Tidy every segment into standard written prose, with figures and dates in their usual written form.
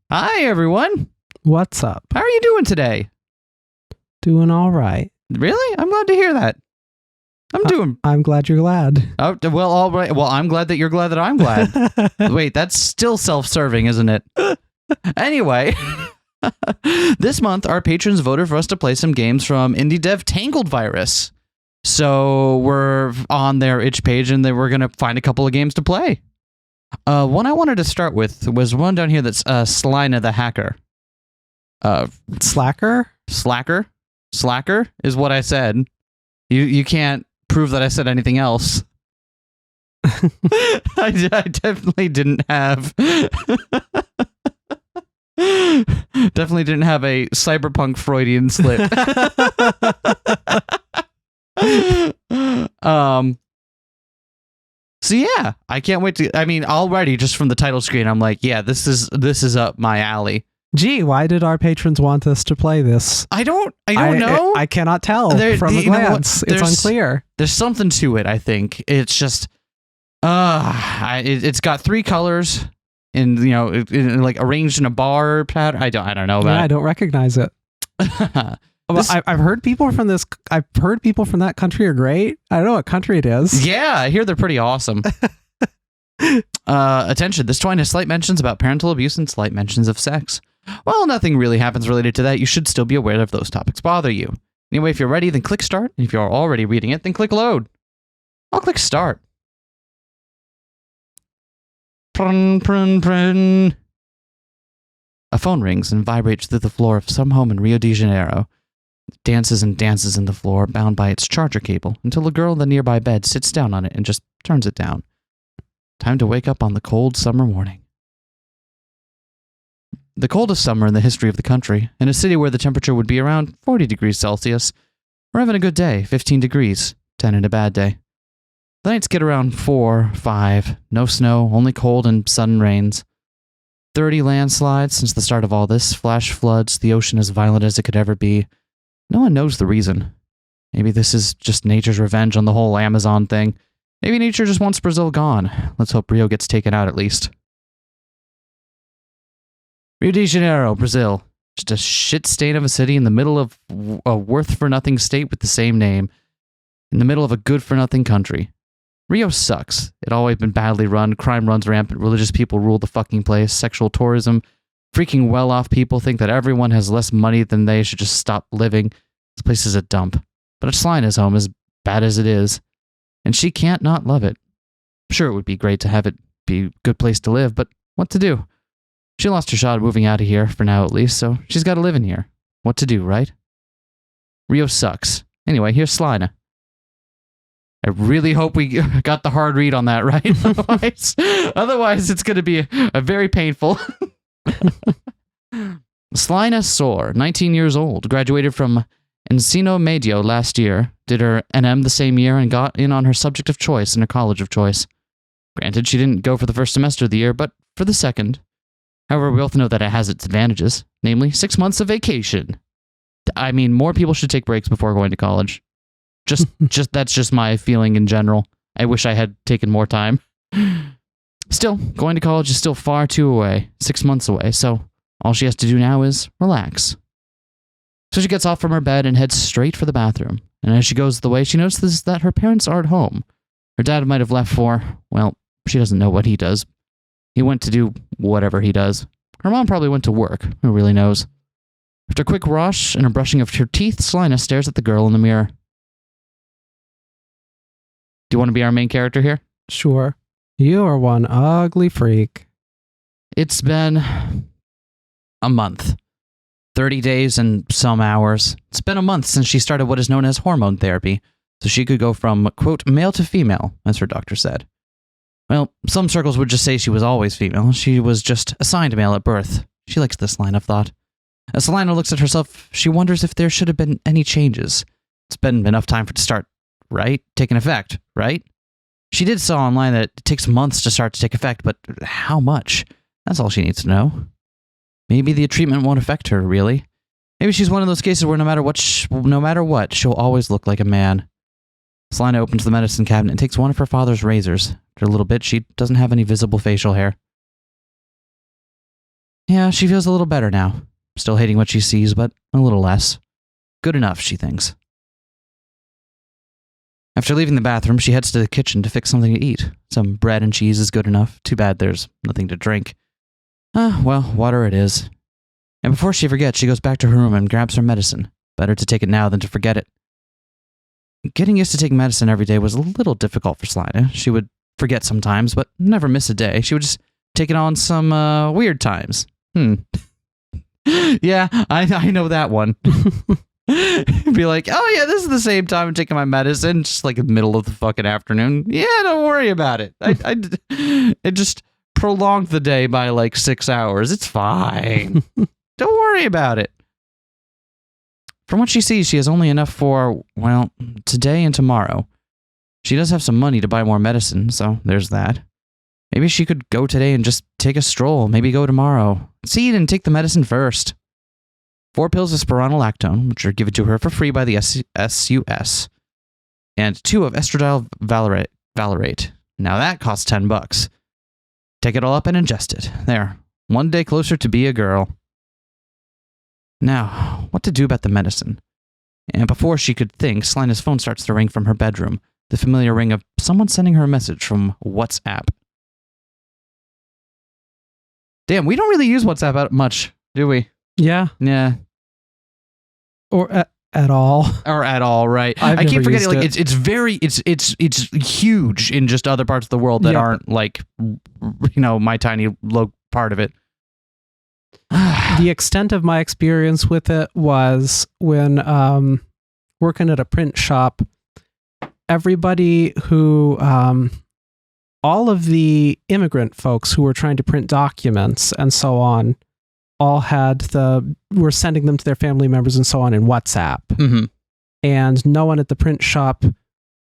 Hi, everyone. What's up? How are you doing today? Doing all right. Really? I'm glad to hear that. I'm glad you're glad. Oh, well, all right. Well, I'm glad that you're glad that I'm glad. Wait, that's still self-serving, isn't it? Anyway, this month, our patrons voted for us to play some games from indie dev TangledVirus. So we're on their itch page, and then we're going to find a couple of games to play. One I wanted to start with was one down here that's Sláine the Hacker. Slacker? Slacker is what I said. You can't prove that I said anything else. I definitely didn't have a cyberpunk Freudian slip. So yeah, I can't wait to. I mean, already just from the title screen, I'm like, yeah, this is up my alley. Gee, why did our patrons want us to play this? I don't know. I cannot tell from a glance. It's unclear. There's something to it, I think. It's just, it's got three colors, and like arranged in a bar pattern. I don't know about it. I don't recognize it. I've heard people from this. I've heard people from that country are great. I don't know what country it is. Yeah, I hear they're pretty awesome. Attention! This Twine has slight mentions about parental abuse and slight mentions of sex. While nothing really happens related to that, you should still be aware if those topics bother you. Anyway, if you're ready, then click start. And if you're already reading it, then click load. I'll click start. Prun, prun, prun. A phone rings and vibrates through the floor of some home in Rio de Janeiro. It dances and dances in the floor, bound by its charger cable, until a girl in the nearby bed sits down on it and just turns it down. Time to wake up on the cold summer morning. The coldest summer in the history of the country, in a city where the temperature would be around 40 degrees Celsius. We're having a good day, 15 degrees, 10 in a bad day. The nights get around 4, 5, no snow, only cold and sudden rains. 30 landslides since the start of all this, flash floods, the ocean as violent as it could ever be. No one knows the reason. Maybe this is just nature's revenge on the whole Amazon thing. Maybe nature just wants Brazil gone. Let's hope Rio gets taken out at least. Rio de Janeiro, Brazil. Just a shit stain of a city in the middle of a worth-for-nothing state with the same name. In the middle of a good-for-nothing country. Rio sucks. It always been badly run, crime runs rampant, religious people rule the fucking place, sexual tourism, freaking well-off people think that everyone has less money than they should just stop living. This place is a dump. But it's Sláine's home, as bad as it is. And she can't not love it. Sure, it would be great to have it be a good place to live, but what to do? She lost her shot at moving out of here, for now at least, so she's got to live in here. What to do, right? Rio sucks. Anyway, here's Sláine. I really hope we got the hard read on that, right? Otherwise it's going to be a very painful. Sláine Sor, 19 years old, graduated from Ensino Medio last year, did her NM the same year, and got in on her subject of choice in her college of choice. Granted, she didn't go for the first semester of the year, but for the second. However, we both know that it has its advantages, namely 6 months of vacation. I mean, more people should take breaks before going to college. That's just my feeling in general. I wish I had taken more time. Still, going to college is still far too away, 6 months away, so all she has to do now is relax. So she gets off from her bed and heads straight for the bathroom. And as she goes the way, she notices that her parents aren't home. Her dad might have left for, well, she doesn't know what he does. He went to do whatever he does. Her mom probably went to work. Who really knows? After a quick wash and a brushing of her teeth, Sláine stares at the girl in the mirror. Do you want to be our main character here? Sure. You are one ugly freak. It's been a month. 30 days and some hours. It's been a month since she started what is known as hormone therapy, so she could go from, quote, male to female, as her doctor said. Well, some circles would just say she was always female. She was just assigned male at birth. She likes this line of thought. As Sláine looks at herself, she wonders if there should have been any changes. It's been enough time for it to start, right? Taking effect, right? She did saw online that it takes months to start to take effect, but how much? That's all she needs to know. Maybe the treatment won't affect her, really. Maybe she's one of those cases where no matter what, she'll always look like a man. Sláine opens the medicine cabinet and takes one of her father's razors. After a little bit, she doesn't have any visible facial hair. Yeah, she feels a little better now. Still hating what she sees, but a little less. Good enough, she thinks. After leaving the bathroom, she heads to the kitchen to fix something to eat. Some bread and cheese is good enough. Too bad there's nothing to drink. Well, water it is. And before she forgets, she goes back to her room and grabs her medicine. Better to take it now than to forget it. Getting used to taking medicine every day was a little difficult for Sláine. She would forget sometimes, but never miss a day. She would just take it on some weird times. Yeah, I know that one. Be like, oh yeah, this is the same time I'm taking my medicine, just like in the middle of the fucking afternoon. Yeah, don't worry about it. It just prolonged the day by like 6 hours. It's fine. Don't worry about it. From what she sees, she has only enough for, well, today and tomorrow. She does have some money to buy more medicine, so there's that. Maybe she could go today and just take a stroll. Maybe go tomorrow. See and take the medicine first. 4 pills of spironolactone, which are given to her for free by the SUS. And 2 of estradiol valerate. Now that costs $10. Take it all up and ingest it. There. One day closer to be a girl. Now, what to do about the medicine? And before she could think, Sláine's phone starts to ring from her bedroom. The familiar ring of someone sending her a message from WhatsApp. Damn, we don't really use WhatsApp much, do we? Yeah. Yeah. Or at all. Or at all, right? I keep forgetting, like, it's very, it's huge in just other parts of the world that aren't, like, my tiny low part of it. The extent of my experience with it was when working at a print shop, everybody who, all of the immigrant folks who were trying to print documents and so on, all were sending them to their family members and so on in WhatsApp. Mm-hmm. And no one at the print shop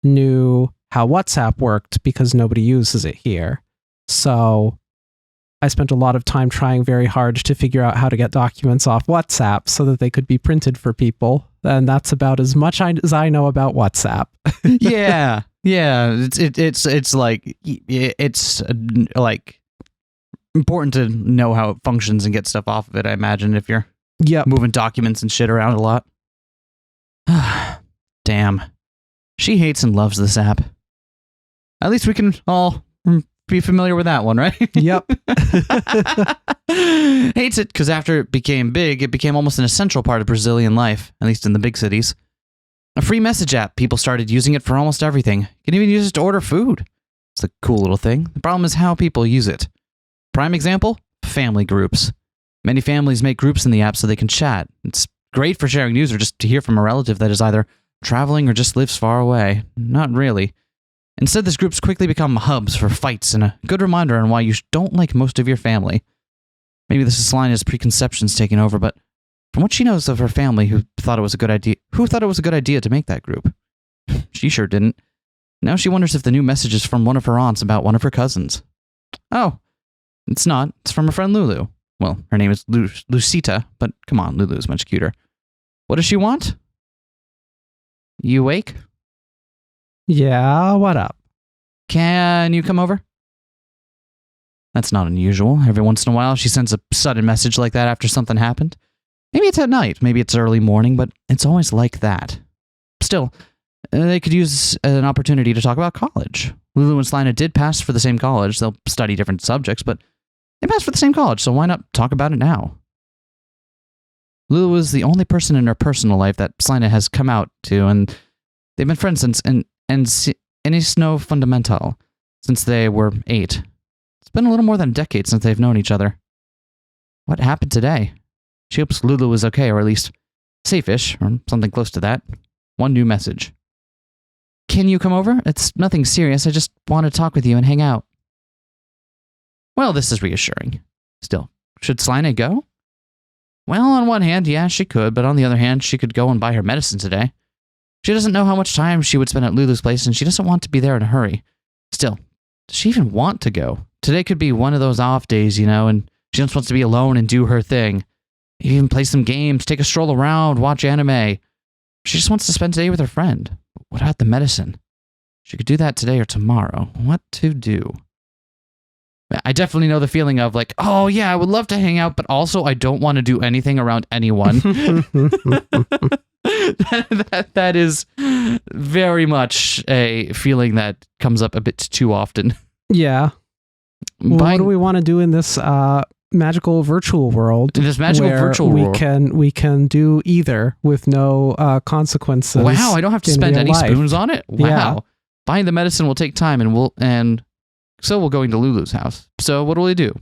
knew how WhatsApp worked because nobody uses it here. So I spent a lot of time trying very hard to figure out how to get documents off WhatsApp so that they could be printed for people. And that's about as much as I know about WhatsApp. Yeah. It's like important to know how it functions and get stuff off of it, I imagine, if you're moving documents and shit around a lot. Damn. She hates and loves this app. At least we can all be familiar with that one, right? Yep. Hates it because after it became big, it became almost an essential part of Brazilian life, at least in the big cities. A free message app. People started using it for almost everything. You can even use it to order food. It's a cool little thing. The problem is how people use it. Prime example? Family groups. Many families make groups in the app so they can chat. It's great for sharing news or just to hear from a relative that is either traveling or just lives far away. Not really. Instead, these groups quickly become hubs for fights and a good reminder on why you don't like most of your family. Maybe this is Sláine's preconceptions taking over, but from what she knows of her family, who thought it was a good idea to make that group? She sure didn't. Now she wonders if the new message is from one of her aunts about one of her cousins. Oh, it's not. It's from her friend Lulu. Well, her name is Lucita, but come on, Lulu's much cuter. What does she want? You awake? Yeah, what up? Can you come over? That's not unusual. Every once in a while, she sends a sudden message like that after something happened. Maybe it's at night, maybe it's early morning, but it's always like that. Still, they could use an opportunity to talk about college. Lulu and Sláine did pass for the same college. They'll study different subjects, but they passed for the same college, so why not talk about it now? Lulu is the only person in her personal life that Sláine has come out to, and they've been friends since Ensino Fundamental, since they were 8. It's been a little more than a decade since they've known each other. What happened today? She hopes Lulu is okay, or at least safe-ish, or something close to that. One new message. Can you come over? It's nothing serious. I just want to talk with you and hang out. Well, this is reassuring. Still, should Sláine go? Well, on one hand, yeah, she could, but on the other hand, she could go and buy her medicine today. She doesn't know how much time she would spend at Lulu's place, and she doesn't want to be there in a hurry. Still, does she even want to go? Today could be one of those off days, and she just wants to be alone and do her thing. Even play some games, take a stroll around, watch anime. She just wants to spend today with her friend. What about the medicine? She could do that today or tomorrow. What to do? I definitely know the feeling of like, oh yeah, I would love to hang out, but also I don't want to do anything around anyone. that is very much a feeling that comes up a bit too often. Yeah. Well, what do we want to do in this magical virtual world? In this magical virtual world, we can do either with no consequences. Wow, I don't have to spend any spoons on it. Wow, yeah. Buying the medicine will take time, so we're going to Lulu's house. So what do we do?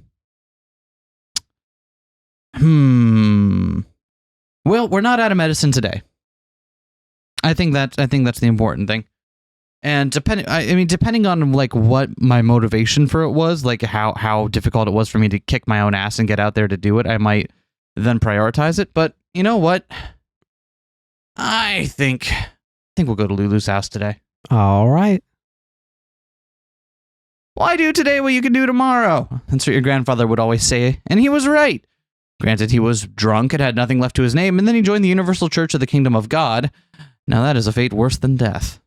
Well, we're not out of medicine today. I think that's the important thing. And depending on like what my motivation for it was, like how difficult it was for me to kick my own ass and get out there to do it, I might then prioritize it. But you know what? I think we'll go to Lulu's house today. All right. Why do today what you can do tomorrow? That's what your grandfather would always say, and he was right. Granted, he was drunk and had nothing left to his name, and then he joined the Universal Church of the Kingdom of God. Now that is a fate worse than death.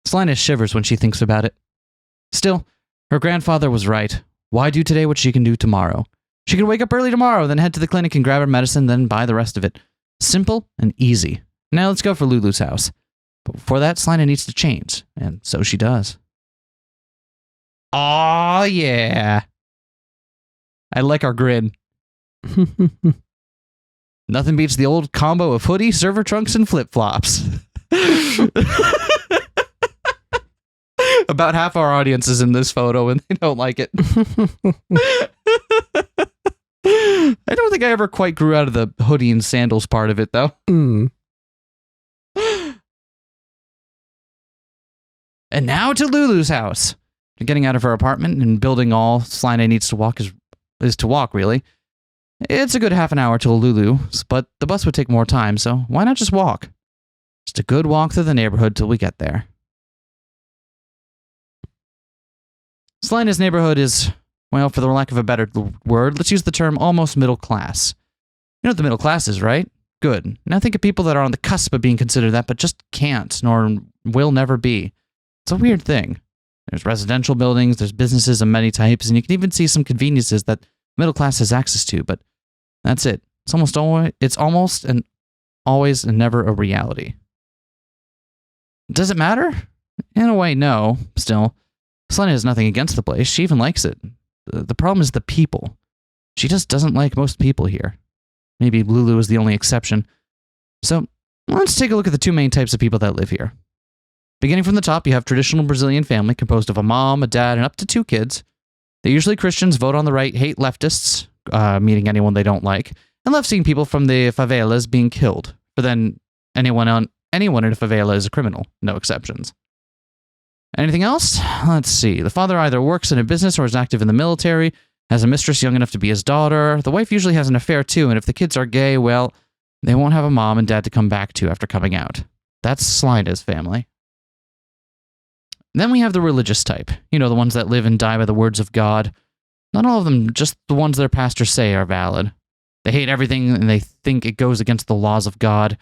Sláine shivers when she thinks about it. Still, her grandfather was right. Why do today what she can do tomorrow? She can wake up early tomorrow, then head to the clinic and grab her medicine, then buy the rest of it. Simple and easy. Now let's go for Lulu's house. But before that, Sláine needs to change, and so she does. Aw, yeah. I like our grin. Nothing beats the old combo of hoodie, server trunks, and flip-flops. About half our audience is in this photo, and they don't like it. I don't think I ever quite grew out of the hoodie and sandals part of it, though. And now to Lulu's house. Getting out of her apartment and building all Sláine needs to walk is to walk, really. It's a good half an hour till Lulu's, but the bus would take more time, so why not just walk? Just a good walk through the neighborhood till we get there. Sláine's neighborhood is, well, for the lack of a better word, let's use the term almost middle class. You know what the middle class is, right? Good. Now think of people that are on the cusp of being considered that, but just can't, nor will never be. It's a weird thing. There's residential buildings, there's businesses of many types, and you can even see some conveniences that middle class has access to, but that's it. It's almost always and never a reality. Does it matter? In a way, no. Still, Sláine has nothing against the place. She even likes it. The problem is the people. She just doesn't like most people here. Maybe Lulu is the only exception. So let's take a look at the two main types of people that live here. Beginning from the top, you have traditional Brazilian family composed of a mom, a dad, and up to 2 kids. They're usually Christians, vote on the right, hate leftists, meaning anyone they don't like, and love seeing people from the favelas being killed. But then anyone in a favela is a criminal, no exceptions. Anything else? Let's see. The father either works in a business or is active in the military, has a mistress young enough to be his daughter. The wife usually has an affair too, and if the kids are gay, well, they won't have a mom and dad to come back to after coming out. That's Sláine's family. Then we have the religious type. You know, the ones that live and die by the words of God. Not all of them, just the ones their pastors say are valid. They hate everything and they think it goes against the laws of God,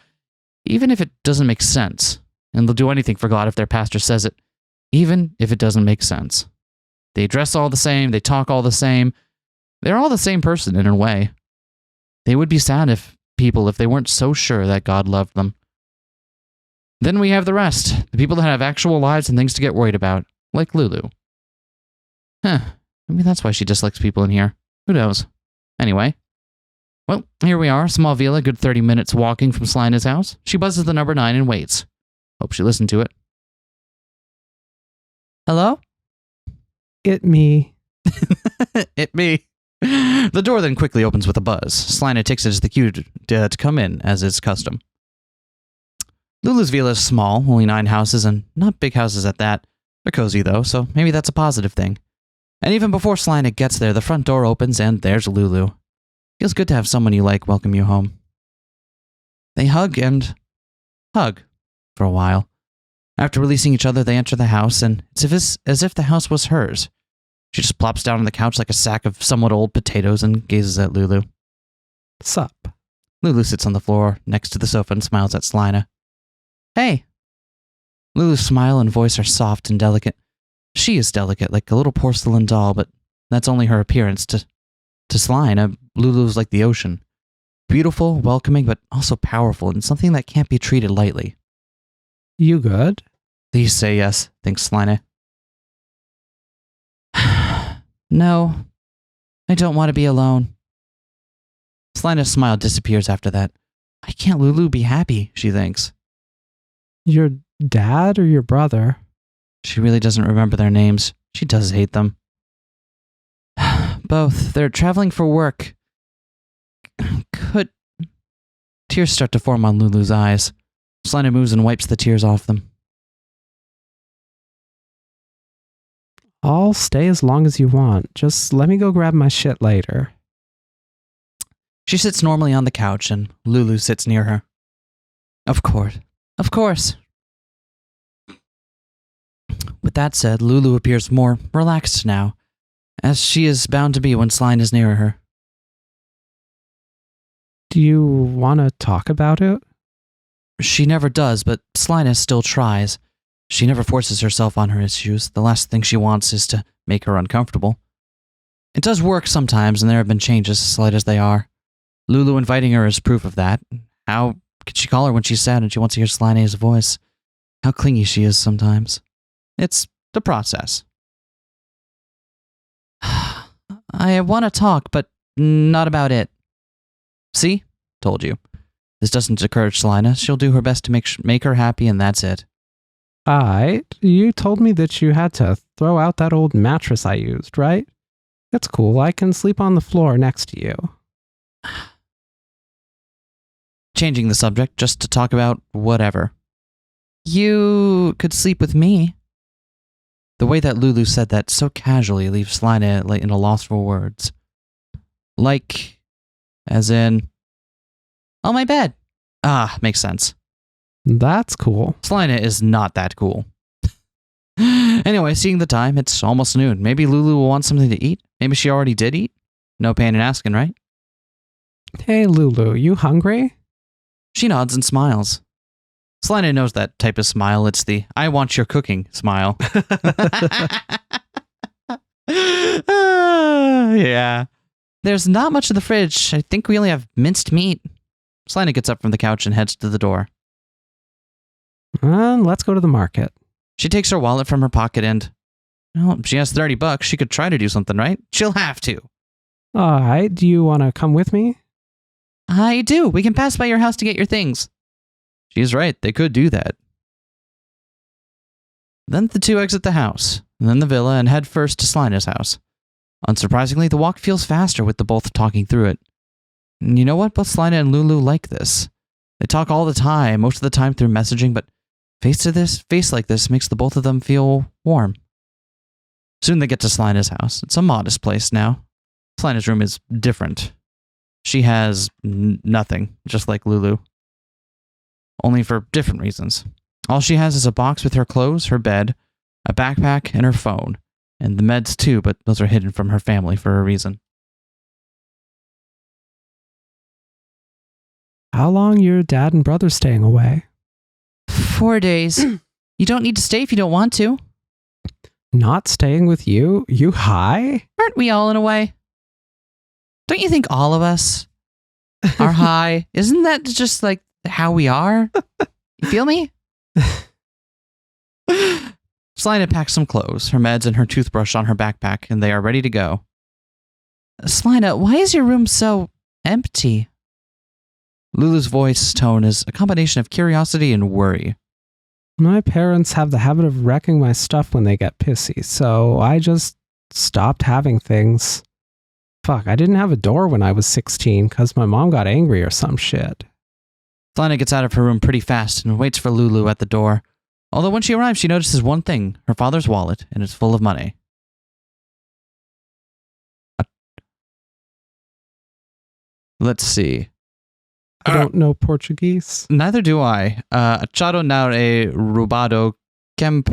even if it doesn't make sense. And they'll do anything for God if their pastor says it, even if it doesn't make sense. They dress all the same, they talk all the same. They're all the same person in a way. They would be sad if they weren't so sure that God loved them. Then we have the rest, the people that have actual lives and things to get worried about, like Lulu. Maybe that's why she dislikes people in here. Who knows? Anyway. Well, here we are, small villa, good 30 minutes walking from Sláine's house. She buzzes the number 9 and waits. Hope she listened to it. Hello? It me. It me. The door then quickly opens with a buzz. Sláine takes it as the cue to come in, as is custom. Lulu's villa is small, only 9 houses, and not big houses at that. They're cozy, though, so maybe that's a positive thing. And even before Sláine gets there, the front door opens, and there's Lulu. Feels good to have someone you like welcome you home. They hug and hug for a while. After releasing each other, they enter the house, and it's as if the house was hers. She just plops down on the couch like a sack of somewhat old potatoes and gazes at Lulu. Sup? Lulu sits on the floor next to the sofa and smiles at Sláine. Hey. Lulu's smile and voice are soft and delicate. She is delicate, like a little porcelain doll, but that's only her appearance. To Sláine, Lulu's like the ocean. Beautiful, welcoming, but also powerful, and something that can't be treated lightly. You good? Please say yes, thinks Sláine. No, I don't want to be alone. Sláine's smile disappears after that. Why can't Lulu be happy, she thinks. Your dad or your brother? She really doesn't remember their names. She does hate them. Both. They're traveling for work. Tears start to form on Lulu's eyes. Sláine moves and wipes the tears off them. I'll stay as long as you want. Just let me go grab my shit later. She sits normally on the couch, and Lulu sits near her. Of course. Of course. With that said, Lulu appears more relaxed now, as she is bound to be when Sláine is near her. Do you want to talk about it? She never does, but Sláine still tries. She never forces herself on her issues. The last thing she wants is to make her uncomfortable. It does work sometimes, and there have been changes, slight as they are. Lulu inviting her is proof of that. How could she call her when she's sad and she wants to hear Sláine's voice? How clingy she is sometimes. It's the process. I want to talk, but not about it. See? Told you. This doesn't encourage Sláine. She'll do her best to make her happy, and that's it. You told me that you had to throw out that old mattress I used, right? That's cool. I can sleep on the floor next to you. Changing the subject just to talk about whatever. You could sleep with me. The way that Lulu said that so casually leaves Sláine in a loss for words. Like, as in, on my bed. Ah, makes sense. That's cool. Sláine is not that cool. Anyway, seeing the time, it's almost noon. Maybe Lulu will want something to eat. Maybe she already did eat. No pain in asking, right? Hey, Lulu, you hungry? She nods and smiles. Sláine knows that type of smile. It's the I want your cooking smile. Yeah. There's not much in the fridge. I think we only have minced meat. Sláine gets up from the couch and heads to the door. Let's go to the market. She takes her wallet from her pocket and, well, she has $30. She could try to do something, right? She'll have to. All right. Do you want to come with me? I do. We can pass by your house to get your things. She's right. They could do that. Then the two exit the house, and then the villa, and head first to Sláine's house. Unsurprisingly, the walk feels faster with the both talking through it. And you know what? Both Sláine and Lulu like this. They talk all the time, most of the time through messaging, but face like this makes the both of them feel warm. Soon they get to Sláine's house. It's a modest place now. Sláine's room is different. She has nothing, just like Lulu. Only for different reasons. All she has is a box with her clothes, her bed, a backpack, and her phone. And the meds too, but those are hidden from her family for a reason. How long your dad and brother staying away? 4 days. You don't need to stay if you don't want to. Not staying with you? You high? Aren't we all in a way? Don't you think all of us are high? Isn't that just like how we are? You feel me? Sláine packs some clothes, her meds, and her toothbrush on her backpack, and they are ready to go. Sláine, why is your room so empty? Lulu's voice tone is a combination of curiosity and worry. My parents have the habit of wrecking my stuff when they get pissy, so I just stopped having things. Fuck, I didn't have a door when I was 16 because my mom got angry or some shit. Sláine gets out of her room pretty fast and waits for Lulu at the door. Although when she arrives, she notices one thing, her father's wallet, and it's full of money. Let's see. I don't know Portuguese. Neither do I. Achado não é roubado, quem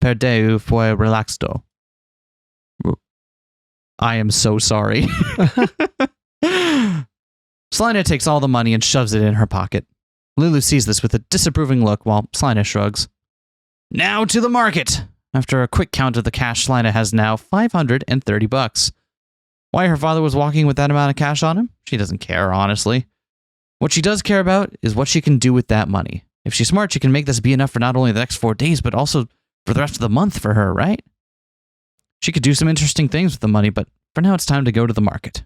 perdeu foi relaxado. I am so sorry. Sláine takes all the money and shoves it in her pocket. Lulu sees this with a disapproving look while Sláine shrugs. Now to the market! After a quick count of the cash, Sláine has now $530. Why her father was walking with that amount of cash on him? She doesn't care, honestly. What she does care about is what she can do with that money. If she's smart, she can make this be enough for not only the next 4 days, but also for the rest of the month for her, right? She could do some interesting things with the money, but for now it's time to go to the market.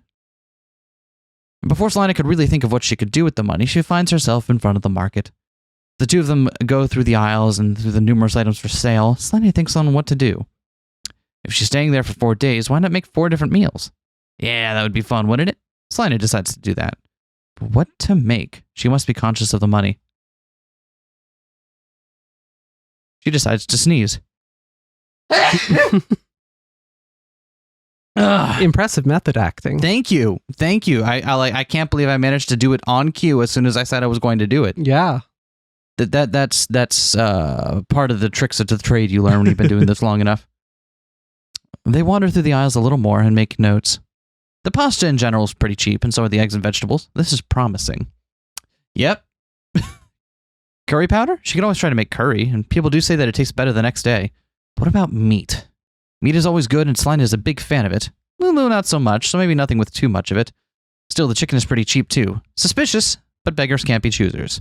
Before Sláine could really think of what she could do with the money, she finds herself in front of the market. The two of them go through the aisles and through the numerous items for sale. Sláine thinks on what to do. If she's staying there for 4 days, why not make 4 different meals? Yeah, that would be fun, wouldn't it? Sláine decides to do that. But what to make? She must be conscious of the money. She decides to sneeze. Impressive method acting. Thank you. I can't believe I managed to do it on cue as soon as I said I was going to do it. Yeah. That's part of the tricks of the trade you learn when you've been doing this long enough. They wander through the aisles a little more and make notes. The pasta in general is pretty cheap, and so are the eggs and vegetables. This is promising. Yep. Curry powder? She can always try to make curry, and people do say that it tastes better the next day. But what about meat? Meat is always good, and Sláine is a big fan of it. Lulu not so much, so maybe nothing with too much of it. Still, the chicken is pretty cheap too. Suspicious, but beggars can't be choosers.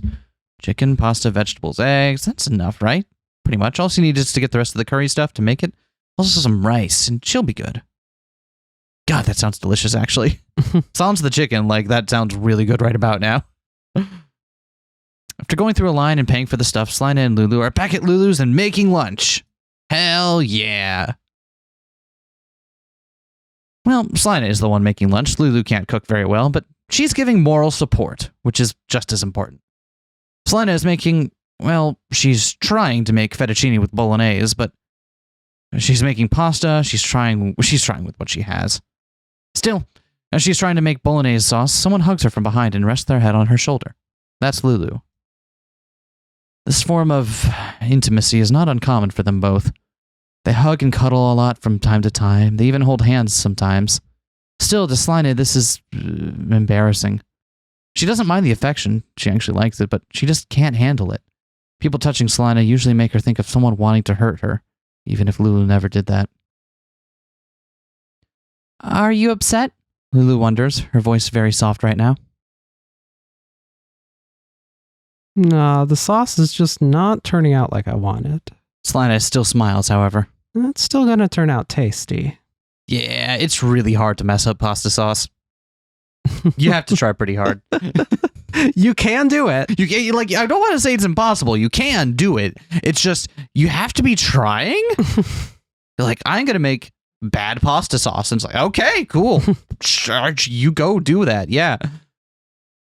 Chicken, pasta, vegetables, eggs, that's enough, right? Pretty much. All she needs is to get the rest of the curry stuff to make it. Also some rice, and she'll be good. God, that sounds delicious, actually. Sounds the chicken, like that sounds really good right about now. After going through a line and paying for the stuff, Sláine and Lulu are back at Lulu's and making lunch. Hell yeah. Well, Sláine is the one making lunch. Lulu can't cook very well, but she's giving moral support, which is just as important. Sláine is making, well, she's trying to make fettuccine with bolognese, but she's making pasta. She's trying with what she has. Still, as she's trying to make bolognese sauce, someone hugs her from behind and rests their head on her shoulder. That's Lulu. This form of intimacy is not uncommon for them both. They hug and cuddle a lot from time to time. They even hold hands sometimes. Still, to Sláine, this is embarrassing. She doesn't mind the affection. She actually likes it, but she just can't handle it. People touching Sláine usually make her think of someone wanting to hurt her, even if Lulu never did that. Are you upset? Lulu wonders, her voice very soft right now. No, the sauce is just not turning out like I wanted. Sláine still smiles, however. It's still going to turn out tasty. Yeah, it's really hard to mess up pasta sauce. You have to try pretty hard. You can do it. You can, like, I don't want to say it's impossible. You can do it. It's just, you have to be trying. You're like, I'm going to make bad pasta sauce. And it's like, okay, cool. Charge, you go do that. Yeah.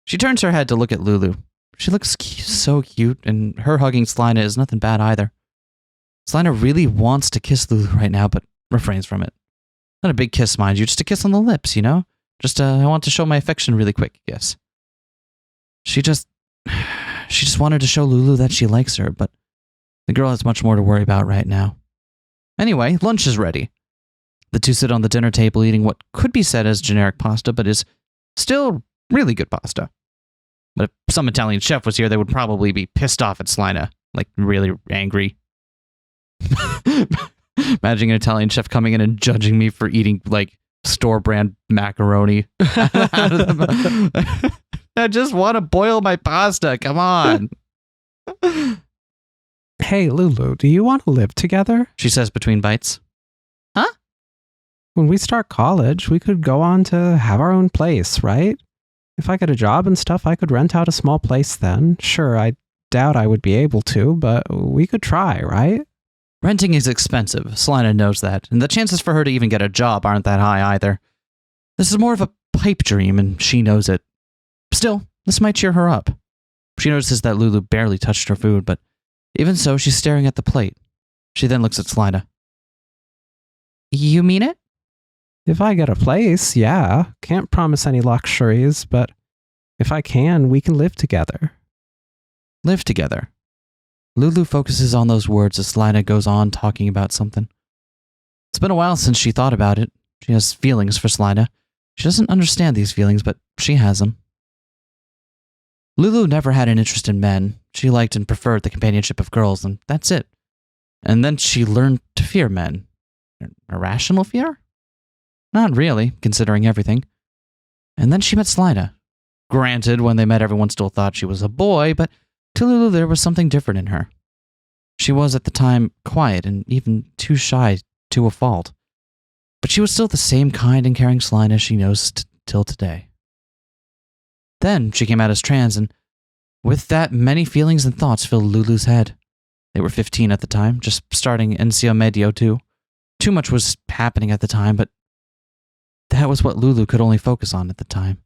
She turns her head to look at Lulu. She looks so cute, and her hugging Sláine is nothing bad either. Sláine really wants to kiss Lulu right now, but refrains from it. Not a big kiss, mind you, just a kiss on the lips, you know? Just, I want to show my affection really quick, yes. She just wanted to show Lulu that she likes her, but the girl has much more to worry about right now. Anyway, lunch is ready. The two sit on the dinner table eating what could be said as generic pasta, but is still really good pasta. But if some Italian chef was here, they would probably be pissed off at Sláine, like really angry. Imagining an Italian chef coming in and judging me for eating like store-brand macaroni. I just want to boil my pasta. Come on. Hey, Lulu, do you want to live together? She says between bites. Huh? When we start college, we could go on to have our own place, right? If I get a job and stuff, I could rent out a small place then. Sure, I doubt I would be able to, but we could try, right? Renting is expensive. Sláine knows that, and the chances for her to even get a job aren't that high either. This is more of a pipe dream, and she knows it. Still, this might cheer her up. She notices that Lulu barely touched her food, but even so, she's staring at the plate. She then looks at Sláine. You mean it? If I get a place, yeah. Can't promise any luxuries, but if I can, we can live together. Live together. Lulu focuses on those words as Sláine goes on talking about something. It's been a while since she thought about it. She has feelings for Sláine. She doesn't understand these feelings, but she has them. Lulu never had an interest in men. She liked and preferred the companionship of girls, and that's it. And then she learned to fear men. Irrational fear? Not really, considering everything. And then she met Sláine. Granted, when they met, everyone still thought she was a boy, but to Lulu, there was something different in her. She was, at the time, quiet and even too shy to a fault. But she was still the same kind and caring Sláine she knows till today. Then she came out as trans, and with that, many feelings and thoughts filled Lulu's head. They were 15 at the time, just starting NCO Medio too. Too much was happening at the time, but that was what Lulu could only focus on at the time.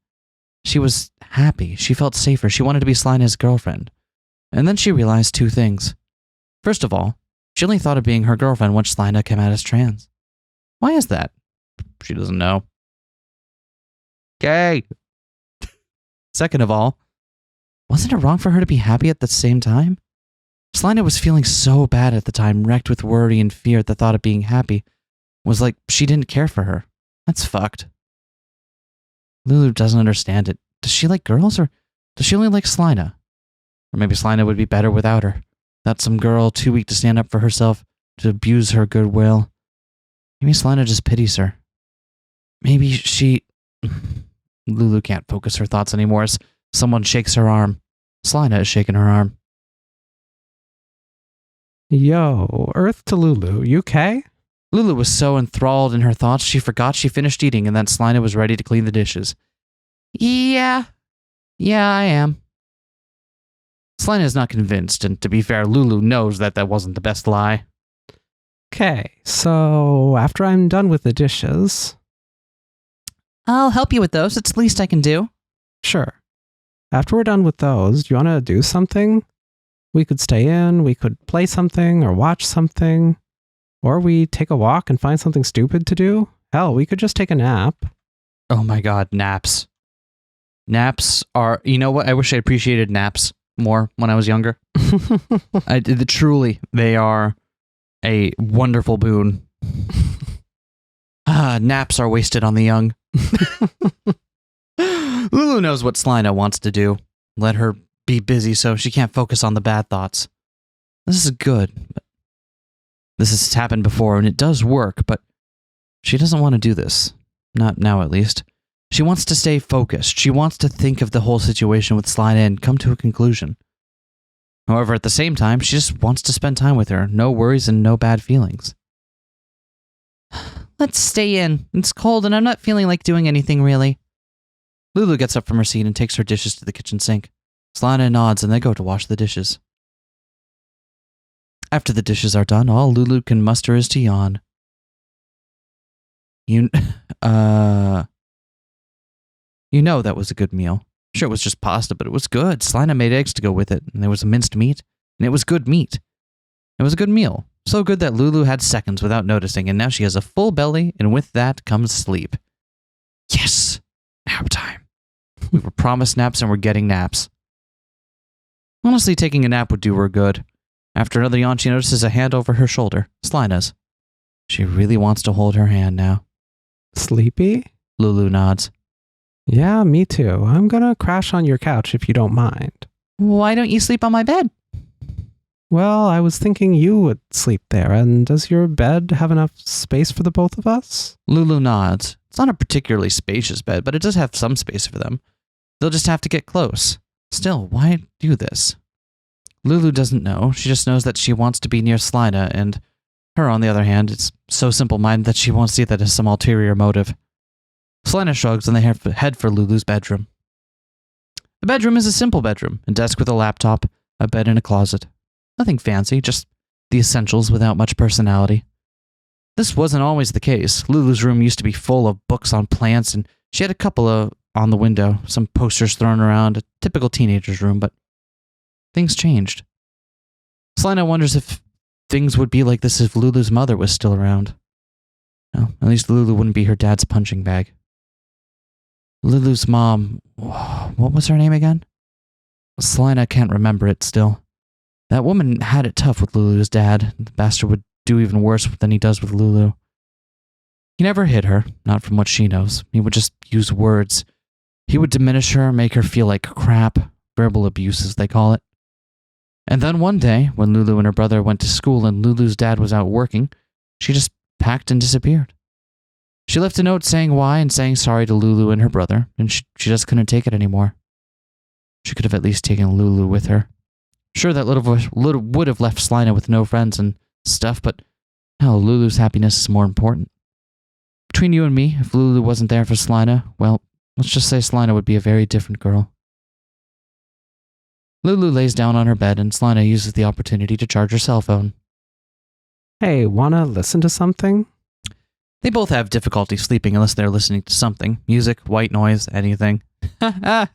She was happy, she felt safer, she wanted to be Sláine's girlfriend. And then she realized two things. First of all, she only thought of being her girlfriend once Sláine came out as trans. Why is that? She doesn't know. Gay! Second of all, wasn't it wrong for her to be happy at the same time? Sláine was feeling so bad at the time, wrecked with worry and fear at the thought of being happy. It was like she didn't care for her. That's fucked. Lulu doesn't understand it. Does she like girls, or does she only like Sláine? Or maybe Sláine would be better without her. That's some girl too weak to stand up for herself, to abuse her goodwill. Maybe Sláine just pities her. Maybe she... Lulu can't focus her thoughts anymore as someone shakes her arm. Sláine is shaking her arm. Yo, Earth to Lulu, you okay? Lulu was so enthralled in her thoughts, she forgot she finished eating and that Sláine was ready to clean the dishes. Yeah, I am. Sláine is not convinced, and to be fair, Lulu knows that wasn't the best lie. Okay, so after I'm done with the dishes... I'll help you with those, it's the least I can do. Sure. After we're done with those, do you want to do something? We could stay in, we could play something or watch something. Or we take a walk and find something stupid to do. Hell, we could just take a nap. Oh my god, naps. Naps are... You know what? I wish I appreciated naps more when I was younger. Truly, they are a wonderful boon. Naps are wasted on the young. Lulu knows what Sláine wants to do. Let her be busy so she can't focus on the bad thoughts. This is good. This has happened before and it does work, but she doesn't want to do this. Not now, at least. She wants to stay focused. She wants to think of the whole situation with Sláine and come to a conclusion. However, at the same time, she just wants to spend time with her. No worries and no bad feelings. Let's stay in. It's cold and I'm not feeling like doing anything really. Lulu gets up from her seat and takes her dishes to the kitchen sink. Sláine nods and they go to wash the dishes. After the dishes are done, all Lulu can muster is to yawn. You know that was a good meal. Sure, it was just pasta, but it was good. Sláine made eggs to go with it, and there was minced meat, and it was good meat. It was a good meal. So good that Lulu had seconds without noticing, and now she has a full belly, and with that comes sleep. Yes! Nap time. We were promised naps, and we're getting naps. Honestly, taking a nap would do her good. After another yawn, she notices a hand over her shoulder. Sláine's. She really wants to hold her hand now. Sleepy? Lulu nods. Yeah, me too. I'm gonna crash on your couch if you don't mind. Why don't you sleep on my bed? Well, I was thinking you would sleep there, and does your bed have enough space for the both of us? Lulu nods. It's not a particularly spacious bed, but it does have some space for them. They'll just have to get close. Still, why do this? Lulu doesn't know. She just knows that she wants to be near Sláine, and her, on the other hand, is so simple-minded that she won't see that as some ulterior motive. Sláine shrugs and they head for Lulu's bedroom. The bedroom is a simple bedroom, a desk with a laptop, a bed and a closet. Nothing fancy, just the essentials without much personality. This wasn't always the case. Lulu's room used to be full of books on plants, and she had a couple on the window, some posters thrown around, a typical teenager's room, but things changed. Sláine wonders if things would be like this if Lulu's mother was still around. No, at least Lulu wouldn't be her dad's punching bag. Lulu's mom, what was her name again? Sláine can't remember it still. That woman had it tough with Lulu's dad. The bastard would do even worse than he does with Lulu. He never hit her, not from what she knows. He would just use words. He would diminish her, make her feel like crap. Verbal abuse, as they call it. And then one day, when Lulu and her brother went to school and Lulu's dad was out working, she just packed and disappeared. She left a note saying why and saying sorry to Lulu and her brother, and she just couldn't take it anymore. She could have at least taken Lulu with her. Sure, that little would have left Sláine with no friends and stuff, but hell, Lulu's happiness is more important. Between you and me, if Lulu wasn't there for Sláine, well, let's just say Sláine would be a very different girl. Lulu lays down on her bed and Sláine uses the opportunity to charge her cell phone. Hey, wanna listen to something? They both have difficulty sleeping unless they're listening to something. Music, white noise, anything. Don't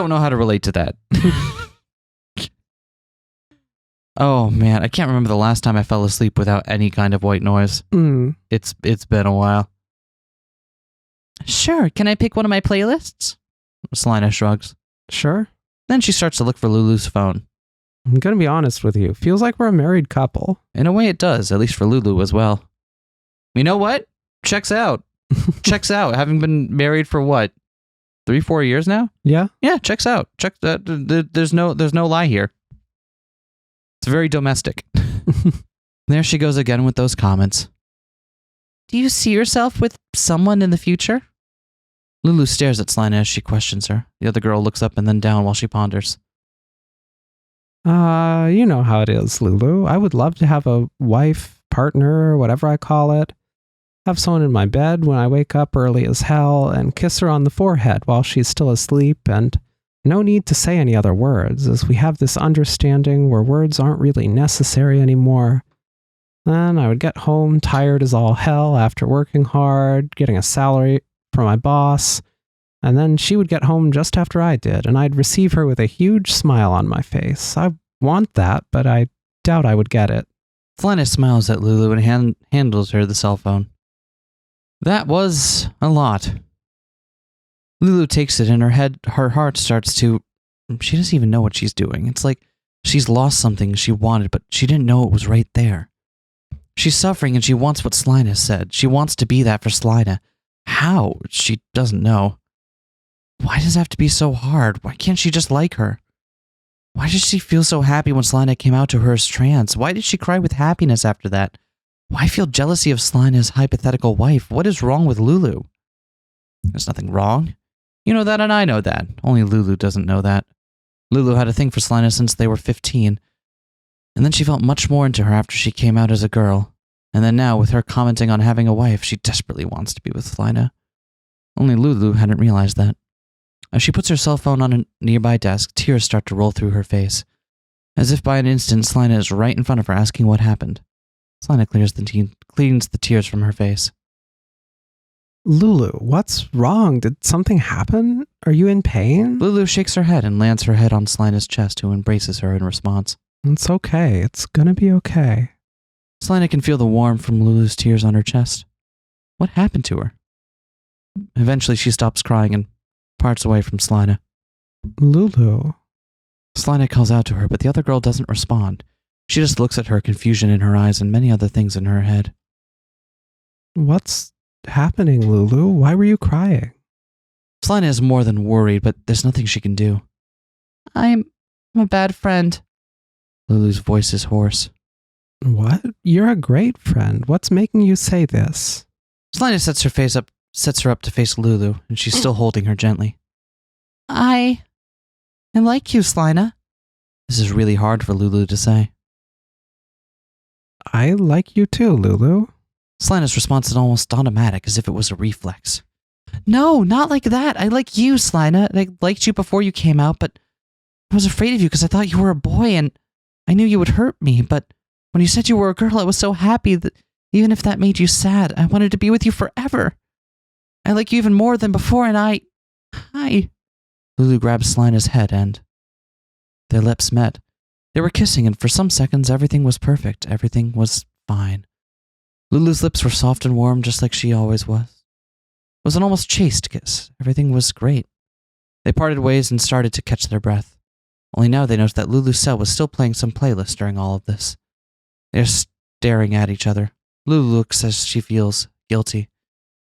know how to relate to that. Oh man, I can't remember the last time I fell asleep without any kind of white noise. It's been a while. Sure, can I pick one of my playlists? Sláine shrugs. Sure. Then she starts to look for Lulu's phone. I'm gonna be honest with you. Feels like we're a married couple. In a way it does, at least for Lulu as well. You know what? Checks out. Checks out. Having been married for what? 3-4 years now? Yeah. Yeah, checks out. There's no lie here. It's very domestic. There she goes again with those comments. Do you see yourself with someone in the future? Lulu stares at Sláine as she questions her. The other girl looks up and then down while she ponders. You know how it is, Lulu. I would love to have a wife, partner, whatever I call it. Have someone in my bed when I wake up early as hell and kiss her on the forehead while she's still asleep, and no need to say any other words, as we have this understanding where words aren't really necessary anymore. Then I would get home tired as all hell after working hard, getting a salary from my boss, and then she would get home just after I did, and I'd receive her with a huge smile on my face. I want that, but I doubt I would get it. Sláine smiles at Lulu and handles her the cell phone. That was a lot. Lulu takes it and her heart starts to... She doesn't even know what she's doing. It's like she's lost something she wanted, but she didn't know it was right there. She's suffering and she wants what Sláine said. She wants to be that for Sláine. How? She doesn't know. Why does it have to be so hard? Why can't she just like her? Why did she feel so happy when Sláine came out to her as trans? Why did she cry with happiness after that? Why feel jealousy of Sláine's hypothetical wife? What is wrong with Lulu? There's nothing wrong. You know that and I know that. Only Lulu doesn't know that. Lulu had a thing for Sláine since they were 15. And then she felt much more into her after she came out as a girl. And then now, with her commenting on having a wife, she desperately wants to be with Sláine. Only Lulu hadn't realized that. As she puts her cell phone on a nearby desk, tears start to roll through her face. As if by an instant, Sláine is right in front of her asking what happened. Sláine cleans the tears from her face. Lulu, what's wrong? Did something happen? Are you in pain? Lulu shakes her head and lands her head on Sláine's chest, who embraces her in response. It's okay. It's gonna be okay. Sláine can feel the warmth from Lulu's tears on her chest. What happened to her? Eventually, she stops crying and parts away from Sláine. Lulu. Sláine calls out to her, but the other girl doesn't respond. She just looks at her, confusion in her eyes and many other things in her head. What's happening, Lulu? Why were you crying? Sláine is more than worried, but there's nothing she can do. I'm a bad friend. Lulu's voice is hoarse. What? You're a great friend. What's making you say this? Sláine sets her up to face Lulu, and she's still holding her gently. I like you, Sláine. This is really hard for Lulu to say. I like you too, Lulu. Sláine's response is almost automatic, as if it was a reflex. No, not like that. I like you, Sláine. I liked you before you came out, but I was afraid of you because I thought you were a boy, and I knew you would hurt me, but when you said you were a girl, I was so happy that even if that made you sad, I wanted to be with you forever. I like you even more than before, and Hi. Lulu grabs Sláine's head, and their lips met. They were kissing, and for some seconds, everything was perfect. Everything was fine. Lulu's lips were soft and warm, just like she always was. It was an almost chaste kiss. Everything was great. They parted ways and started to catch their breath. Only now they noticed that Lulu's cell was still playing some playlist during all of this. They are staring at each other. Lulu looks as she feels guilty.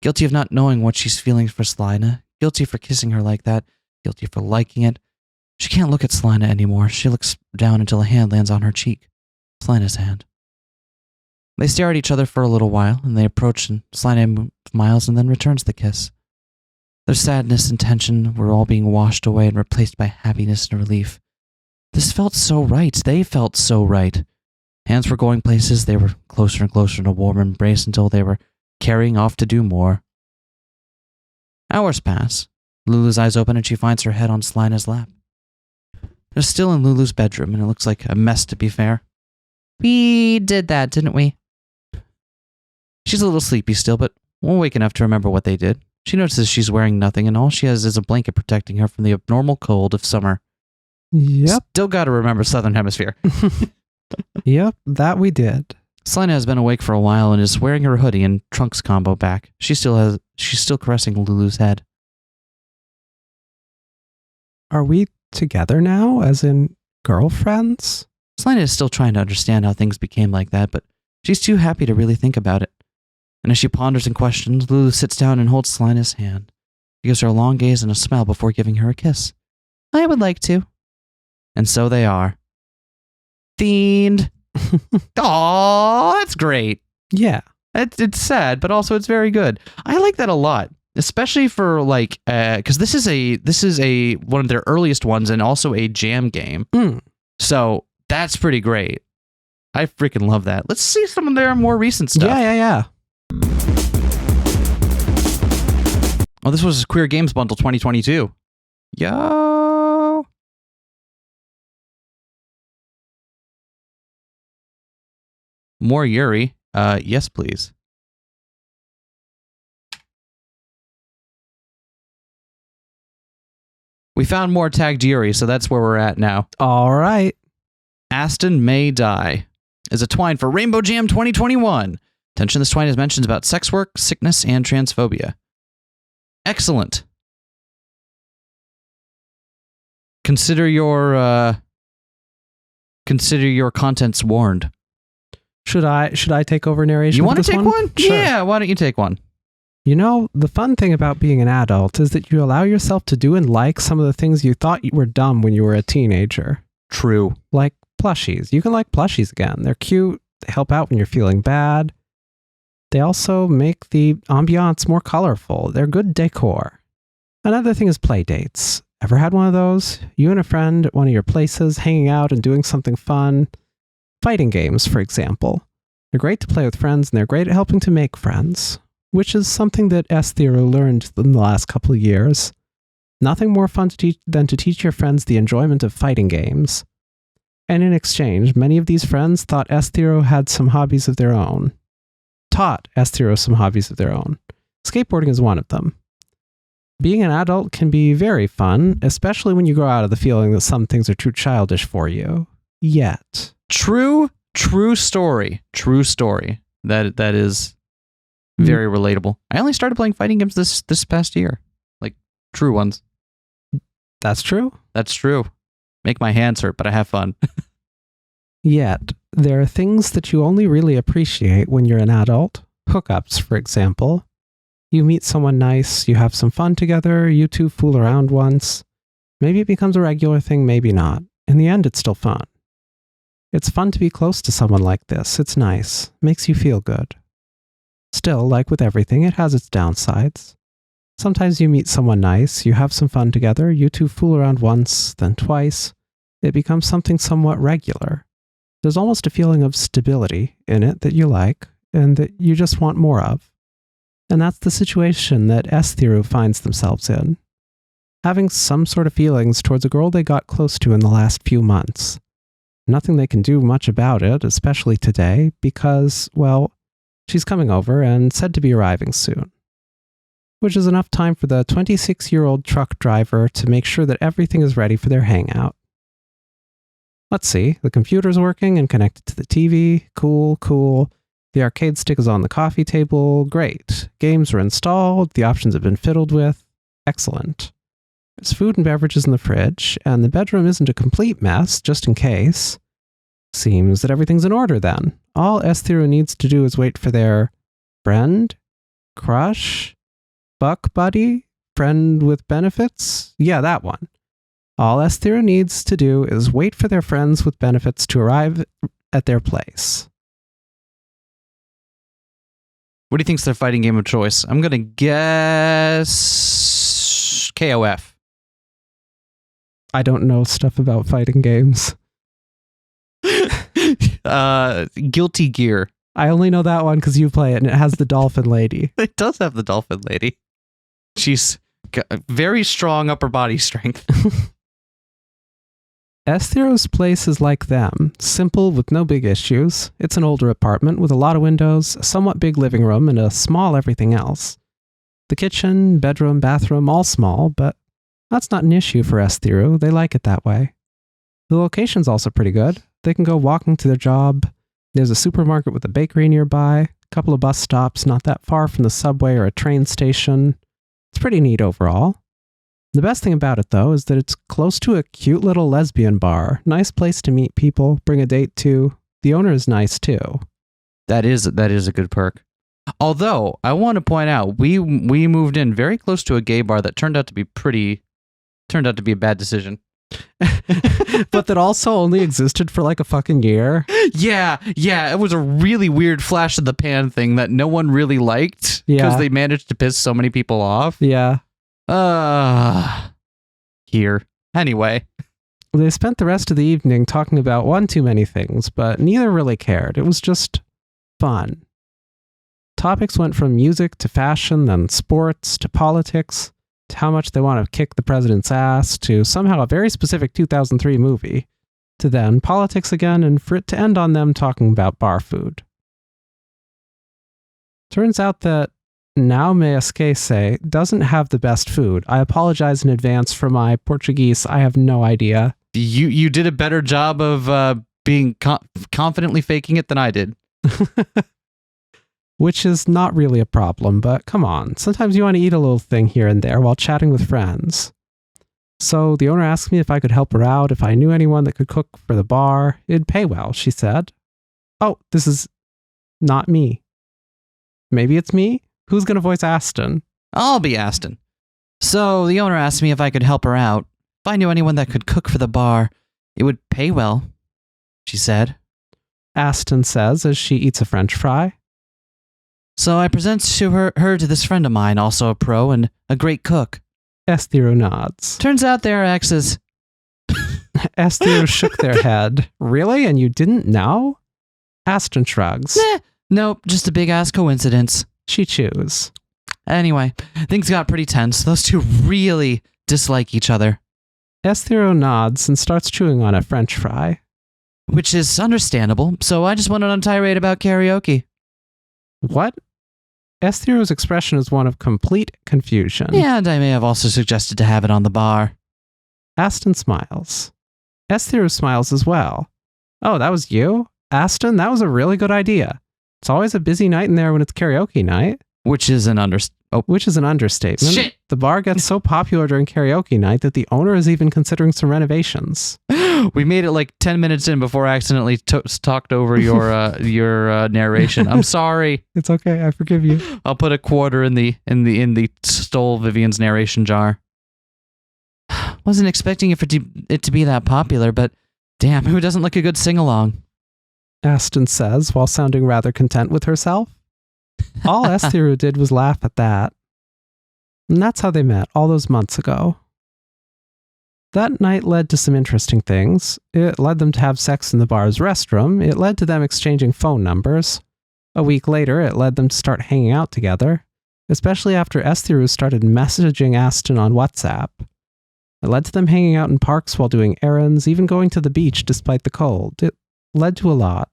Guilty of not knowing what she's feeling for Sláine. Guilty for kissing her like that. Guilty for liking it. She can't look at Sláine anymore. She looks down until a hand lands on her cheek. Sláine's hand. They stare at each other for a little while, and they approach, and Sláine smiles and then returns the kiss. Their sadness and tension were all being washed away and replaced by happiness and relief. This felt so right. They felt so right. Hands were going places. They were closer and closer in a warm embrace until they were carrying off to do more. Hours pass. Lulu's eyes open and she finds her head on Sláine's lap. They're still in Lulu's bedroom, and it looks like a mess, to be fair. We did that, didn't we? She's a little sleepy still, but awake enough to remember what they did. She notices she's wearing nothing, and all she has is a blanket protecting her from the abnormal cold of summer. Yep. Still gotta remember Southern Hemisphere. Yep, that we did. Sláine has been awake for a while and is wearing her hoodie and trunks combo back. She's still caressing Lulu's head. Are we together now, as in girlfriends? Sláine is still trying to understand how things became like that, but she's too happy to really think about it. And as she ponders and questions, Lulu sits down and holds Sláine's hand. He gives her a long gaze and a smile before giving her a kiss. I would like to. And so they are. Fiend. Aww, that's great. Yeah. It's sad, but also it's very good. I like that a lot, especially for like, because this is a one of their earliest ones and also a jam game. So that's pretty great. I freaking love that. Let's see some of their more recent stuff. Yeah. Oh, this was Queer Games Bundle 2022. Yo. More Yuri. Yes, please. We found more tagged Yuri, so that's where we're at now. All right. Aston May Die is a Twine for Rainbow Jam 2021. Attention, this Twine has mentions about sex work, sickness, and transphobia. Excellent. Consider your contents warned. Should I take over narration? You want to take one? Sure. Yeah, why don't you take one? You know, the fun thing about being an adult is that you allow yourself to do and like some of the things you thought you were dumb when you were a teenager. True. Like plushies. You can like plushies again. They're cute. They help out when you're feeling bad. They also make the ambiance more colorful. They're good decor. Another thing is play dates. Ever had one of those? You and a friend at one of your places, hanging out and doing something fun. Fighting games, for example. They're great to play with friends, and they're great at helping to make friends, which is something that S-Theory learned in the last couple of years. Nothing more fun to teach than to teach your friends the enjoyment of fighting games. And in exchange, many of these friends thought S-Theory had some hobbies of their own. Taught S-Theory some hobbies of their own. Skateboarding is one of them. Being an adult can be very fun, especially when you grow out of the feeling that some things are too childish for you. Yet. True story. True story. That is very relatable. I only started playing fighting games this past year. Like, true ones. That's true? That's true. Make my hands hurt, but I have fun. Yet, there are things that you only really appreciate when you're an adult. Hookups, for example. You meet someone nice, you have some fun together, you two fool around once. Maybe it becomes a regular thing, maybe not. In the end, it's still fun. It's fun to be close to someone like this. It's nice. Makes you feel good. Still, like with everything, it has its downsides. Sometimes you meet someone nice, you have some fun together, you two fool around once, then twice. It becomes something somewhat regular. There's almost a feeling of stability in it that you like, and that you just want more of. And that's the situation that S-Theory finds themselves in. Having some sort of feelings towards a girl they got close to in the last few months. Nothing they can do much about it, especially today, because, well, she's coming over and said to be arriving soon. Which is enough time for the 26-year-old truck driver to make sure that everything is ready for their hangout. Let's see, the computer's working and connected to the TV. Cool. The arcade stick is on the coffee table. Great. Games are installed. The options have been fiddled with. Excellent. There's food and beverages in the fridge, and the bedroom isn't a complete mess, just in case. Seems that everything's in order then. All S-Theory needs to do is wait for their friend, crush, buck buddy, friend with benefits. Yeah, that one. All Esthero needs to do is wait for their friends with benefits to arrive at their place. What do you think's their fighting game of choice? I'm gonna guess KOF. I don't know stuff about fighting games. Guilty Gear. I only know that one because you play it and it has the dolphin lady. It does have the dolphin lady. She's got very strong upper body strength. Esthero's place is like them, simple with no big issues. It's an older apartment with a lot of windows, a somewhat big living room, and a small everything else. The kitchen, bedroom, bathroom, all small, but that's not an issue for Esthero. They like it that way. The location's also pretty good. They can go walking to their job. There's a supermarket with a bakery nearby, a couple of bus stops not that far from the subway or a train station. It's pretty neat overall. The best thing about it, though, is that it's close to a cute little lesbian bar. Nice place to meet people, bring a date to. The owner is nice, too. That is a good perk. Although, I want to point out, we moved in very close to a gay bar that turned out to be a bad decision. But that also only existed for like a fucking year. Yeah, it was a really weird flash of the pan thing that no one really liked because they managed to piss so many people off. Yeah. Here. Anyway. They spent the rest of the evening talking about one too many things, but neither really cared. It was just fun. Topics went from music to fashion, then sports to politics, to how much they want to kick the president's ass, to somehow a very specific 2003 movie, to then politics again, and for it to end on them talking about bar food. Turns out that Não Me Esquece doesn't have the best food. I apologize in advance for my Portuguese. I have no idea. You did a better job of being confidently faking it than I did. Which is not really a problem, but come on. Sometimes you want to eat a little thing here and there while chatting with friends. So the owner asked me if I could help her out, if I knew anyone that could cook for the bar. It'd pay well, she said. Oh, this is not me. Maybe it's me? Who's going to voice Aston? I'll be Aston. So the owner asked me if I could help her out. If I knew anyone that could cook for the bar, it would pay well, she said. Aston says as she eats a French fry. So I present to her to this friend of mine, also a pro and a great cook. Esthero nods. Turns out they're exes. Esthero shook their head. Really? And you didn't know? Aston shrugs. Nope, just a big-ass coincidence. She chews. Anyway, things got pretty tense. Those two really dislike each other. Esthero nods and starts chewing on a French fry. Which is understandable, so I just went on a tirade about karaoke. What? Esthero's expression is one of complete confusion. Yeah, and I may have also suggested to have it on the bar. Aston smiles. Esthero smiles as well. Oh, that was you? Aston, that was a really good idea. It's always a busy night in there when it's karaoke night. Which is an understatement. Shit! The bar gets so popular during karaoke night that the owner is even considering some renovations. We made it like 10 minutes in before I accidentally talked over your narration. I'm sorry. It's okay. I forgive you. I'll put a quarter in the stole Vivian's narration jar. Wasn't expecting it to be that popular, but damn, who doesn't like a good sing-along? Aston says while sounding rather content with herself. All Esthero did was laugh at that. And that's how they met all those months ago. That night led to some interesting things. It led them to have sex in the bar's restroom. It led to them exchanging phone numbers. A week later, it led them to start hanging out together, especially after Esthero started messaging Aston on WhatsApp. It led to them hanging out in parks while doing errands, even going to the beach despite the cold. It led to a lot.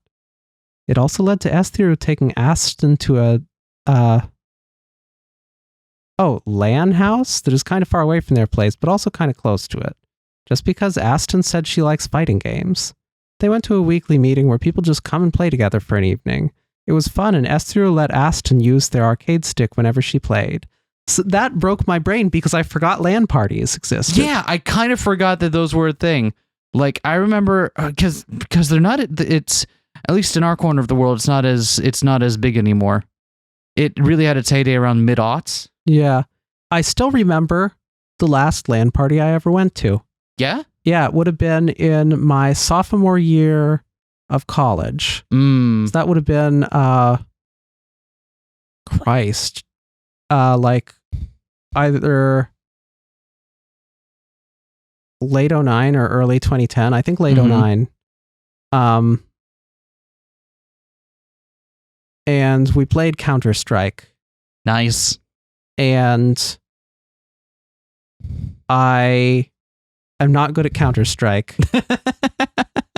It also led to Esthero taking Aston to a LAN house that is kind of far away from their place, but also kind of close to it. Just because Aston said she likes fighting games. They went to a weekly meeting where people just come and play together for an evening. It was fun, and Esthero let Aston use their arcade stick whenever she played. So that broke my brain because I forgot LAN parties existed. Yeah, I kind of forgot that those were a thing. Like, I remember, because they're not, it's, at least in our corner of the world, it's not as big anymore. It really had its heyday around mid-aughts. Yeah. I still remember the last LAN party I ever went to. Yeah? Yeah, it would have been in my sophomore year of college. So that would have been like either late 09 or early 2010. I think late 09. And we played Counter-Strike. Nice. And I am not good at Counter-Strike.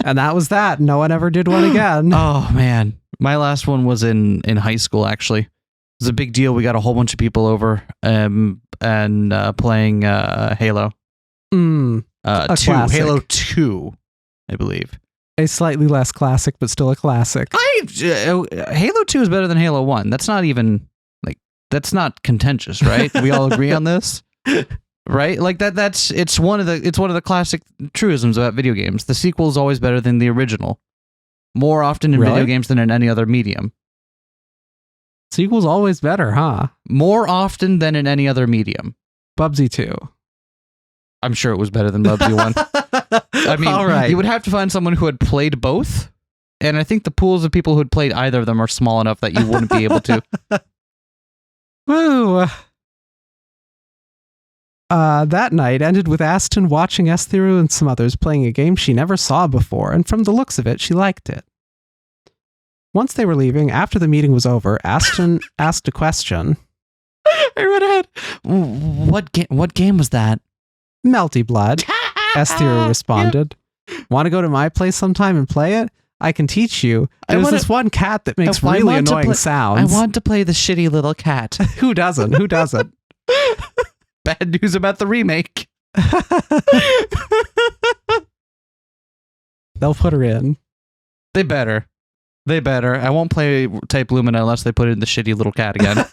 And that was that. No one ever did one again. Oh, man. My last one was in high school, actually. It was a big deal. We got a whole bunch of people over and playing Halo. Halo 2, I believe. A slightly less classic, but still a classic. Halo 2 is better than Halo 1. That's not even, that's not contentious, right? We all agree on this? Right? Like it's one of the classic truisms about video games. The sequel is always better than the original. More often in video games than in any other medium. Sequel's always better, huh? More often than in any other medium. Bubsy 2. I'm sure it was better than Bubsy 1. I mean, all right. You would have to find someone who had played both. And I think the pools of people who had played either of them are small enough that you wouldn't be able to. Woo! That night ended with Aston watching Esthiru and some others playing a game she never saw before, and from the looks of it, she liked it. Once they were leaving, after the meeting was over, Aston asked a question. I read ahead. What game was that? Melty Blood, Esthiru responded. Want to go to my place sometime and play it? I can teach you. There's this one cat that makes really annoying sounds. I want to play the shitty little cat. Who doesn't? Who doesn't? Bad news about the remake. They'll put her in. They better. I won't play Type Lumina unless they put in the shitty little cat again.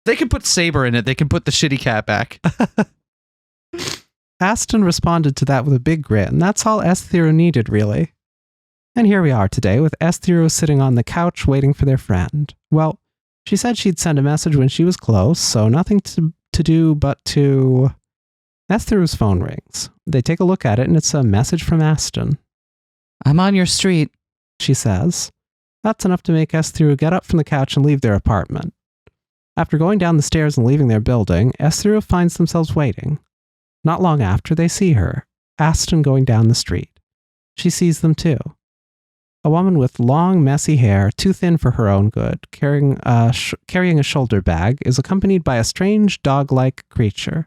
They can put Saber in it. They can put the shitty cat back. Aston responded to that with a big grin. That's all Esthiru needed, really. And here we are today, with Esthiru sitting on the couch waiting for their friend. Well, she said she'd send a message when she was close, so nothing to do but to... Esthiru's phone rings. They take a look at it, and it's a message from Aston. I'm on your street, she says. That's enough to make Esthiru get up from the couch and leave their apartment. After going down the stairs and leaving their building, Esthiru finds themselves waiting. Not long after, they see her, Aston going down the street. She sees them too. A woman with long, messy hair, too thin for her own good, carrying a shoulder bag, is accompanied by a strange, dog-like creature.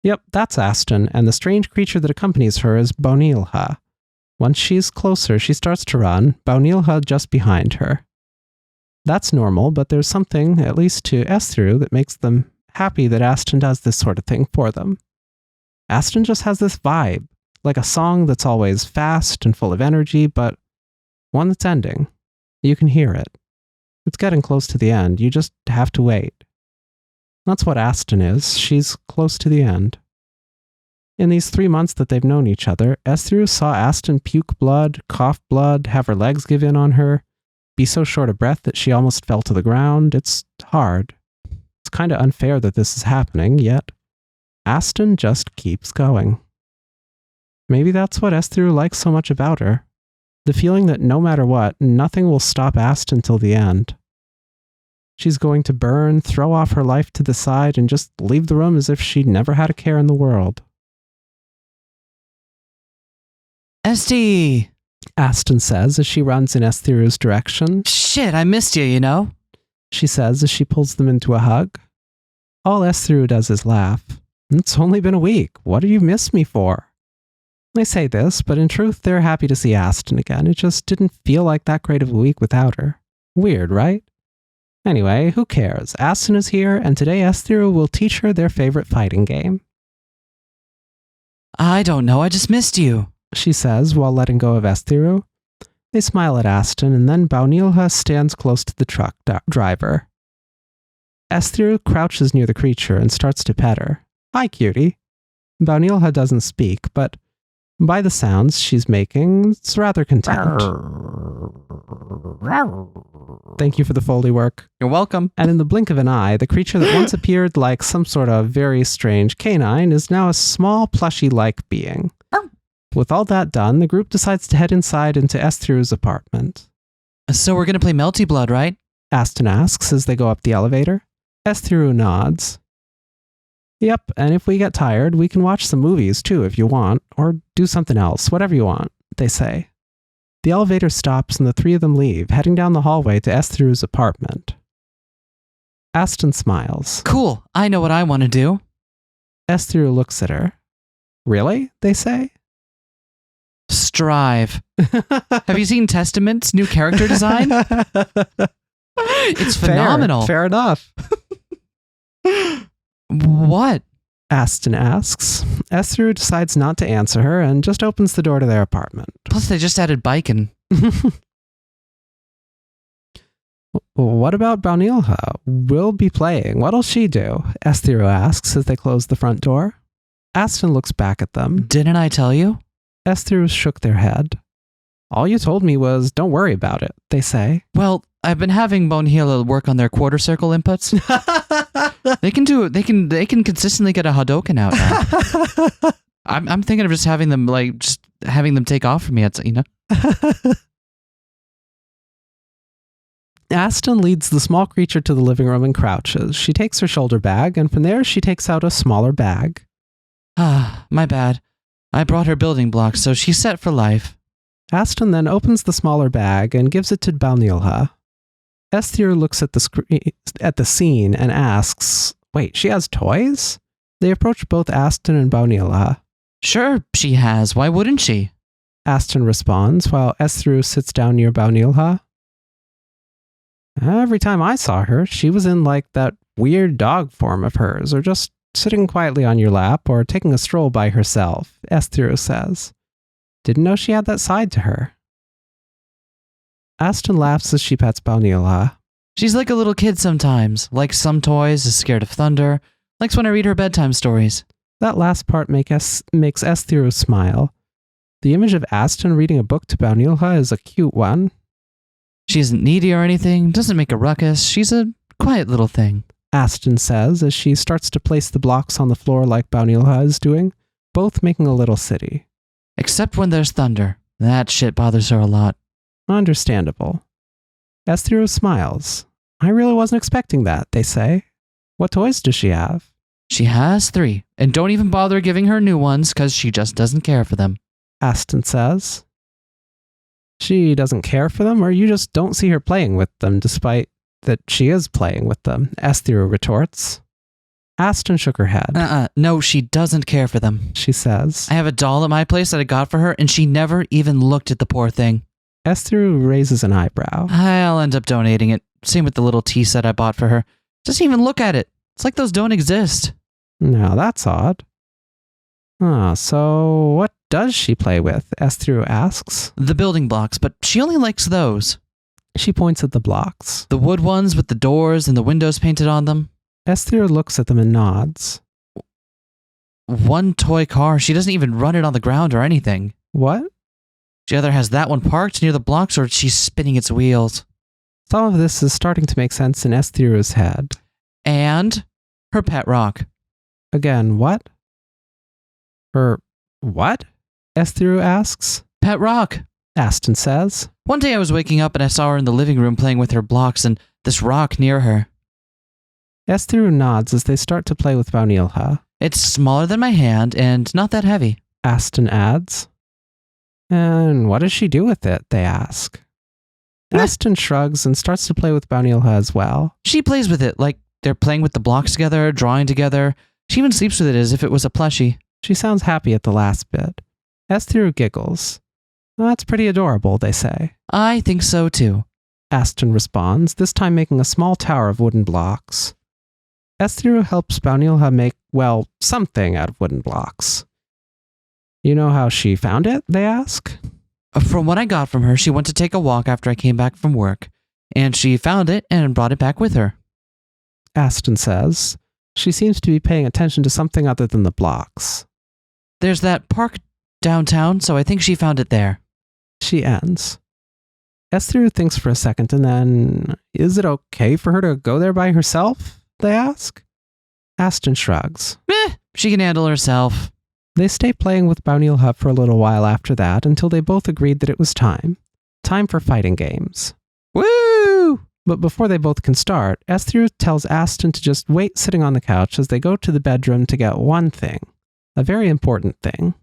Yep, that's Aston, and the strange creature that accompanies her is Bonilha. Once she's closer, she starts to run, Bonilha just behind her. That's normal, but there's something, at least to Esthiru, that makes them happy that Aston does this sort of thing for them. Aston just has this vibe, like a song that's always fast and full of energy, but one that's ending. You can hear it. It's getting close to the end. You just have to wait. That's what Aston is. She's close to the end. In these 3 months that they've known each other, Esthiru saw Aston puke blood, cough blood, have her legs give in on her, be so short of breath that she almost fell to the ground. It's hard. It's kind of unfair that this is happening, yet Aston just keeps going. Maybe that's what Esthiru likes so much about her. The feeling that no matter what, nothing will stop Aston till the end. She's going to burn, throw off her life to the side, and just leave the room as if she'd never had a care in the world. Esty! Aston says as she runs in Esthiru's direction. Shit, I missed you, you know? She says as she pulls them into a hug. All Esthiru does is laugh. It's only been a week. What do you miss me for? They say this, but in truth, they're happy to see Aston again. It just didn't feel like that great of a week without her. Weird, right? Anyway, who cares? Aston is here, and today Esthiru will teach her their favorite fighting game. I don't know, I just missed you, she says while letting go of Esthiru. They smile at Aston, and then Bonilha stands close to the truck driver. Esthiru crouches near the creature and starts to pet her. Hi, cutie. Bonilha doesn't speak, but By the sounds she's making, it's rather content. Thank you for the Foley work. You're welcome. And in the blink of an eye, the creature that once appeared like some sort of very strange canine is now a small, plushy-like being. With all that done, the group decides to head inside into Esthiru's apartment. So we're going to play Melty Blood, right? Aston asks as they go up the elevator. Esthiru nods. Yep, and if we get tired, we can watch some movies too if you want, or do something else, whatever you want, they say. The elevator stops and the three of them leave, heading down the hallway to Esthiru's apartment. Aston smiles. Cool, I know what I want to do. Esthiru looks at her. Really? They say. Strive. Have you seen Testament's new character design? It's phenomenal. Fair enough. What? Aston asks. Esthiru decides not to answer her and just opens the door to their apartment. Plus, they just added biking. What about Baunilha? We'll be playing. What'll she do? Esthiru asks as they close the front door. Aston looks back at them. Didn't I tell you? Esthiru shook their head. All you told me was, don't worry about it, they say. Well, I've been having Baunilha work on their quarter circle inputs. They can consistently get a Hadoken out now. I'm thinking of just having them take off from me, you know? Aston leads the small creature to the living room and crouches. She takes her shoulder bag, and from there she takes out a smaller bag. Ah, my bad. I brought her building blocks, so she's set for life. Aston then opens the smaller bag and gives it to Baunilha. Esthiru looks at the scene and asks, wait, she has toys? They approach both Aston and Baunilha. Sure, she has. Why wouldn't she? Aston responds while Esthiru sits down near Baunilha. Every time I saw her, she was in like that weird dog form of hers, or just sitting quietly on your lap, or taking a stroll by herself, Esthiru says. Didn't know she had that side to her. Aston laughs as she pets Baunilha. She's like a little kid sometimes, likes some toys, is scared of thunder, likes when I read her bedtime stories. That last part makes Esthiru smile. The image of Aston reading a book to Baunilha is a cute one. She isn't needy or anything, doesn't make a ruckus, she's a quiet little thing. Aston says as she starts to place the blocks on the floor like Baunilha is doing, both making a little city. Except when there's thunder. That shit bothers her a lot. Understandable. Esthiru smiles. I really wasn't expecting that, they say. What toys does she have? She has 3, and don't even bother giving her new ones because she just doesn't care for them. Aston says. She doesn't care for them, or you just don't see her playing with them despite that she is playing with them, Esthiru retorts. Aston shook her head. No, she doesn't care for them. She says. I have a doll at my place that I got for her, and she never even looked at the poor thing. Esthiru raises an eyebrow. I'll end up donating it. Same with the little tea set I bought for her. Doesn't even look at it. It's like those don't exist. Now that's odd. So what does she play with? Esthiru asks. The building blocks, but she only likes those. She points at the blocks. The wood ones with the doors and the windows painted on them. Esthiru looks at them and nods. One toy car, she doesn't even run it on the ground or anything. What? She either has that one parked near the blocks or she's spinning its wheels. Some of this is starting to make sense in Esthiru's head. And her pet rock. Again, what? Her what? Esthiru asks. Pet rock. Aston says. One day I was waking up and I saw her in the living room playing with her blocks and this rock near her. Esthiru nods as they start to play with Baunilha. It's smaller than my hand and not that heavy. Aston adds. And what does she do with it? They ask. Aston shrugs and starts to play with Baunilha as well. She plays with it like they're playing with the blocks together, drawing together. She even sleeps with it as if it was a plushie. She sounds happy at the last bit. Esthiru giggles. That's pretty adorable, they say. I think so too. Aston responds, this time making a small tower of wooden blocks. Esthiru helps Baunilha make, well, something out of wooden blocks. You know how she found it? They ask. From what I got from her, she went to take a walk after I came back from work, and she found it and brought it back with her. Aston says. She seems to be paying attention to something other than the blocks. There's that park downtown, so I think she found it there. She ends. Esther thinks for a second and then, is it okay for her to go there by herself? They ask. Aston shrugs. She can handle herself. They stay playing with Bouneel Hut for a little while after that until they both agreed that it was time. Time for fighting games. Woo! But before they both can start, Esther tells Aston to just wait sitting on the couch as they go to the bedroom to get one thing. A very important thing.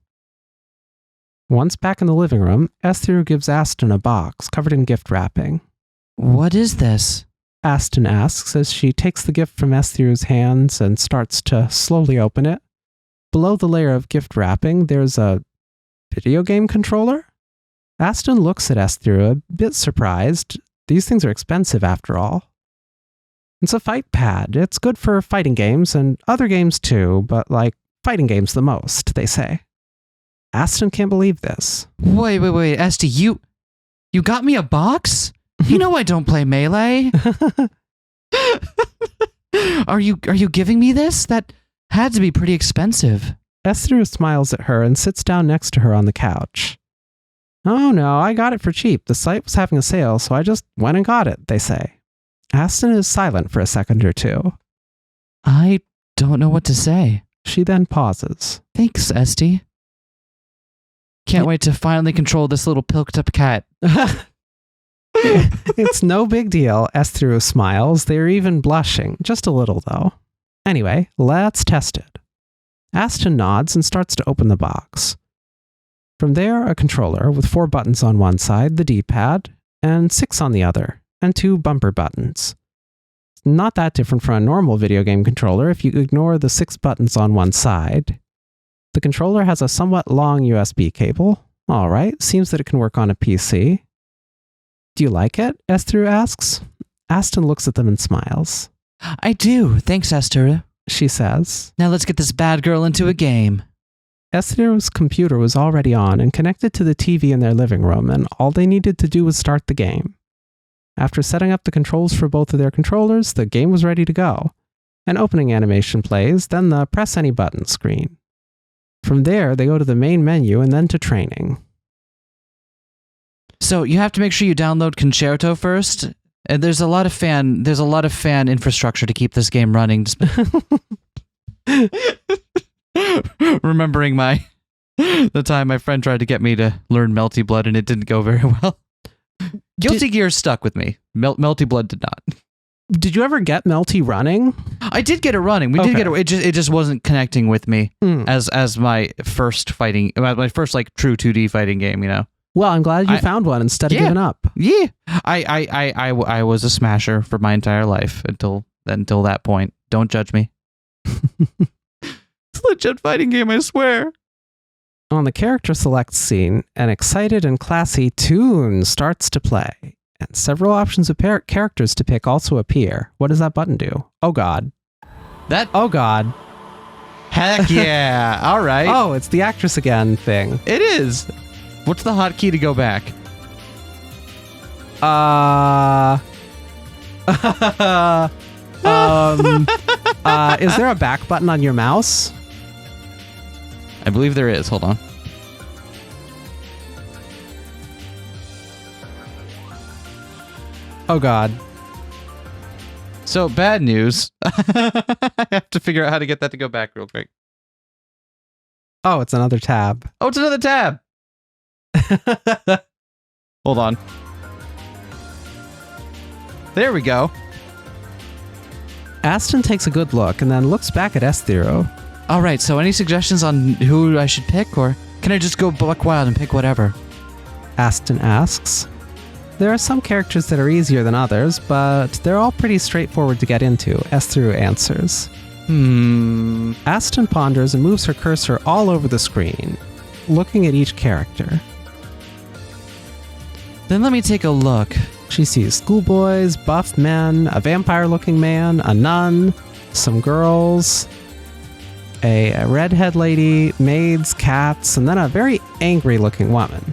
Once back in the living room, Esther gives Aston a box covered in gift wrapping. What is this? Aston asks as she takes the gift from Esther's hands and starts to slowly open it. Below the layer of gift wrapping, there's a video game controller? Aston looks at Esther a bit surprised. These things are expensive after all. It's a fight pad. It's good for fighting games and other games too, but like fighting games the most, they say. Aston can't believe this. Wait, Esty, you got me a box? You know I don't play Melee. Are you giving me this? That had to be pretty expensive. Esther smiles at her and sits down next to her on the couch. Oh no, I got it for cheap. The site was having a sale, so I just went and got it, they say. Aston is silent for a second or two. I don't know what to say. She then pauses. Thanks, Esty. Can't wait to finally control this little pilked-up cat. It's no big deal, Esther smiles. They're even blushing. Just a little, though. Anyway, let's test it. Aston nods and starts to open the box. From there, a controller with 4 buttons on one side, the D-pad, and 6 on the other, and 2 bumper buttons. It's not that different from a normal video game controller if you ignore the 6 buttons on one side. The controller has a somewhat long USB cable. All right, seems that it can work on a PC. Do you like it? Esther asks. Aston looks at them and smiles. I do. Thanks, Esther. She says. Now let's get this bad girl into a game. Esther's computer was already on and connected to the TV in their living room, and all they needed to do was start the game. After setting up the controls for both of their controllers, the game was ready to go. An opening animation plays, then the press any button screen. From there, they go to the main menu and then to training. So you have to make sure you download Concerto first. And there's a lot of fan infrastructure to keep this game running. Remembering the time my friend tried to get me to learn Melty Blood and it didn't go very well. Guilty Gear stuck with me. Melty Blood did not. Did you ever get Melty running? I did get it running. We did get it. It just wasn't connecting with me as my first fighting, my first like true 2D fighting game. You know. Well, I'm glad you found one instead of giving up. Yeah, I was a smasher for my entire life until that point. Don't judge me. It's a legit fighting game, I swear. On the character select scene, an excited and classy tune starts to play. And several options of characters to pick also appear. What does that button do? Oh god. Oh god. Heck yeah. All right. Oh, it's the actress again thing. It is. What's the hotkey to go back? Is there a back button on your mouse? I believe there is. Hold on. Oh god. So, bad news. I have to figure out how to get that to go back real quick. Oh, it's another tab. Oh, it's another tab. Hold on. There we go. Aston takes a good look and then looks back at Esther. All right, so any suggestions on who I should pick, or can I just go buck wild and pick whatever? Aston asks. There are some characters that are easier than others, but they're all pretty straightforward to get into, Esther answers. Aston ponders and moves her cursor all over the screen, looking at each character. Then let me take a look. She sees schoolboys, buff men, a vampire-looking man, a nun, some girls, a redhead lady, maids, cats, and then a very angry-looking woman.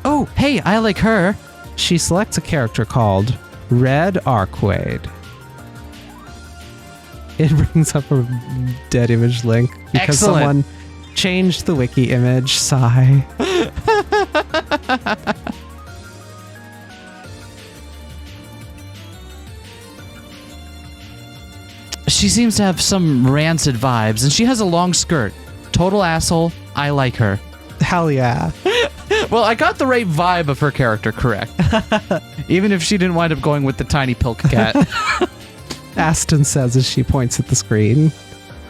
Oh, hey, I like her. She selects a character called Red Arcade. It brings up a dead image link because Excellent. someone Change the wiki image, sigh. She seems to have some rancid vibes, and she has a long skirt. Total asshole. I like her. Hell yeah. Well, I got the right vibe of her character correct. Even if she didn't wind up going with the tiny pilk cat. Aston says as she points at the screen.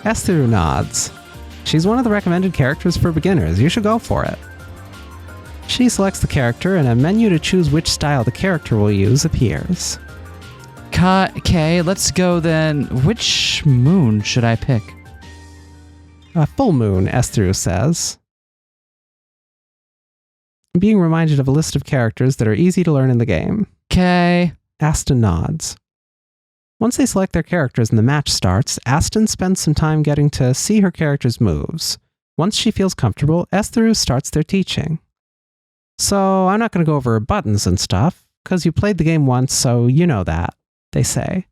Esther nods. She's one of the recommended characters for beginners. You should go for it. She selects the character, and a menu to choose which style the character will use appears. Okay, let's go then. Which moon should I pick? A full moon, Esther says. Being reminded of a list of characters that are easy to learn in the game. Okay. Aston nods. Once they select their characters and the match starts, Aston spends some time getting to see her character's moves. Once she feels comfortable, Esther starts their teaching. So I'm not going to go over buttons and stuff, because you played the game once, so you know that, they say.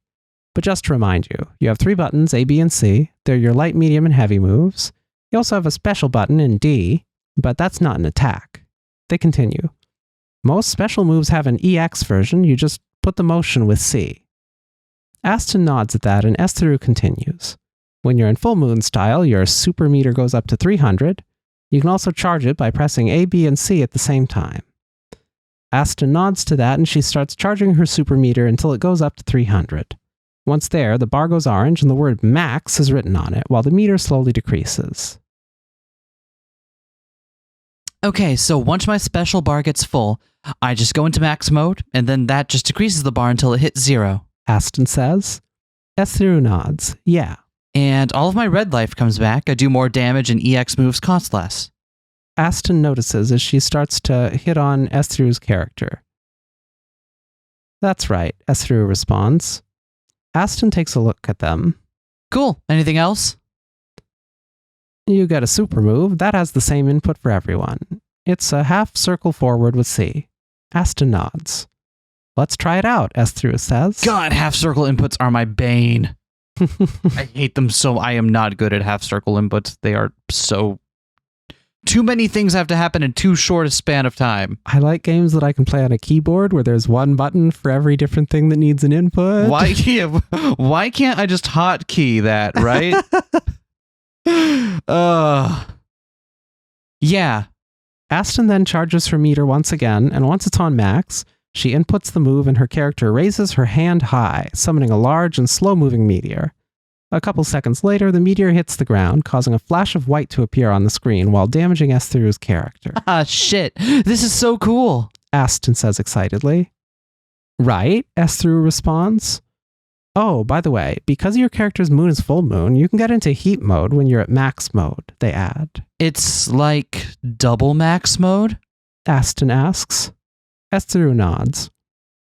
But just to remind you, you have 3 buttons, A, B, and C. They're your light, medium, and heavy moves. You also have a special button in D, but that's not an attack. They continue. Most special moves have an EX version, you just put the motion with C. Aston nods at that, and Esther continues. When you're in full moon style, your super meter goes up to 300. You can also charge it by pressing A, B, and C at the same time. Aston nods to that, and she starts charging her super meter until it goes up to 300. Once there, the bar goes orange, and the word max is written on it, while the meter slowly decreases. Okay, so once my special bar gets full, I just go into max mode, and then that just decreases the bar until it hits 0. Aston says. Esther nods. Yeah. And all of my red life comes back. I do more damage, and EX moves cost less. Aston notices as she starts to hit on Esther's character. That's right, Esther responds. Aston takes a look at them. Cool. Anything else? You get a super move. That has the same input for everyone. It's a half circle forward with C. Aston nods. Let's try it out, Esther says. God, half circle inputs are my bane. I hate them so. I am not good at half circle inputs. They are so... Too many things have to happen in too short a span of time. I like games that I can play on a keyboard where there's one button for every different thing that needs an input. Why can't I just hotkey that, right? Yeah. Aston then charges her meter once again, and once it's on max, she inputs the move and her character raises her hand high, summoning a large and slow-moving meteor. A couple seconds later, the meteor hits the ground, causing a flash of white to appear on the screen while damaging Esther's character. Ah, shit. This is so cool. Aston says excitedly. Right, Esther responds. Oh, by the way, because your character's moon is full moon, you can get into heat mode when you're at max mode, they add. It's like double max mode? Aston asks. Esther nods.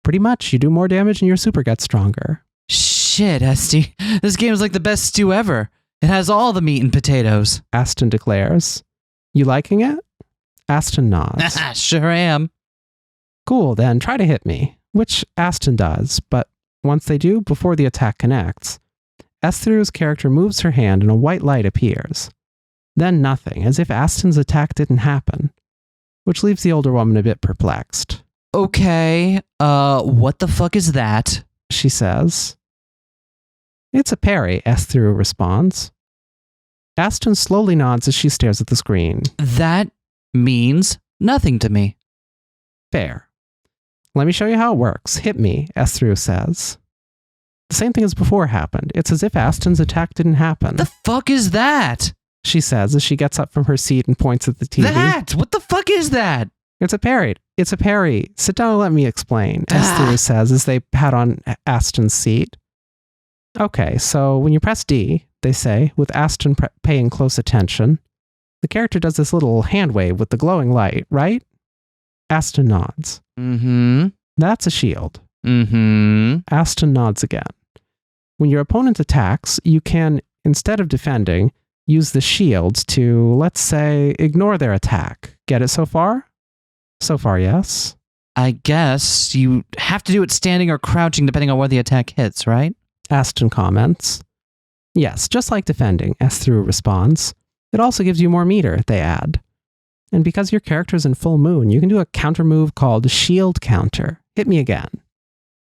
Pretty much, you do more damage and your super gets stronger. Shit, Esty. This game is like the best stew ever. It has all the meat and potatoes. Aston declares. You liking it? Aston nods. Sure am. Cool, then try to hit me. Which Aston does, but once they do, before the attack connects, Esther's character moves her hand and a white light appears. Then nothing, as if Aston's attack didn't happen, which leaves the older woman a bit perplexed. Okay, what the fuck is that? She says. It's a parry, Esther responds. Aston slowly nods as she stares at the screen. That means nothing to me. Fair. Let me show you how it works. Hit me, Esther says. The same thing as before happened. It's as if Aston's attack didn't happen. The fuck is that? She says as she gets up from her seat and points at the TV. That? What the fuck is that? It's a parry. It's a parry. Sit down and let me explain, Esther says as they pat on Aston's seat. Okay, so when you press D, they say, with Aston paying close attention, the character does this little hand wave with the glowing light, right? Aston nods. Mm-hmm. That's a shield. Mm-hmm. Aston nods again. When your opponent attacks, you can, instead of defending, use the shield to, let's say, ignore their attack. Get it so far? So far, yes. I guess you have to do it standing or crouching depending on where the attack hits, right? Aston comments. Yes, just like defending, Esther responds. It also gives you more meter, they add. And because your character's in full moon, you can do a counter move called Shield Counter. Hit me again.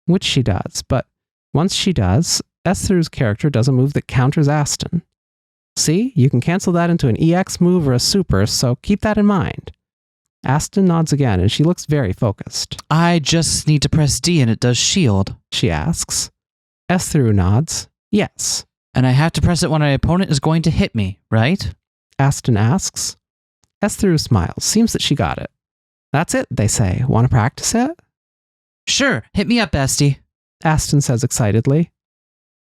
Which she does, but once she does, Esther's character does a move that counters Aston. See, you can cancel that into an EX move or a super, so keep that in mind. Aston nods again, and she looks very focused. I just need to press D and it does shield. She asks. Esther nods. Yes. And I have to press it when my opponent is going to hit me, right? Aston asks. Esther smiles. Seems that she got it. That's it, they say. Want to practice it? Sure, hit me up, bestie. Aston says excitedly.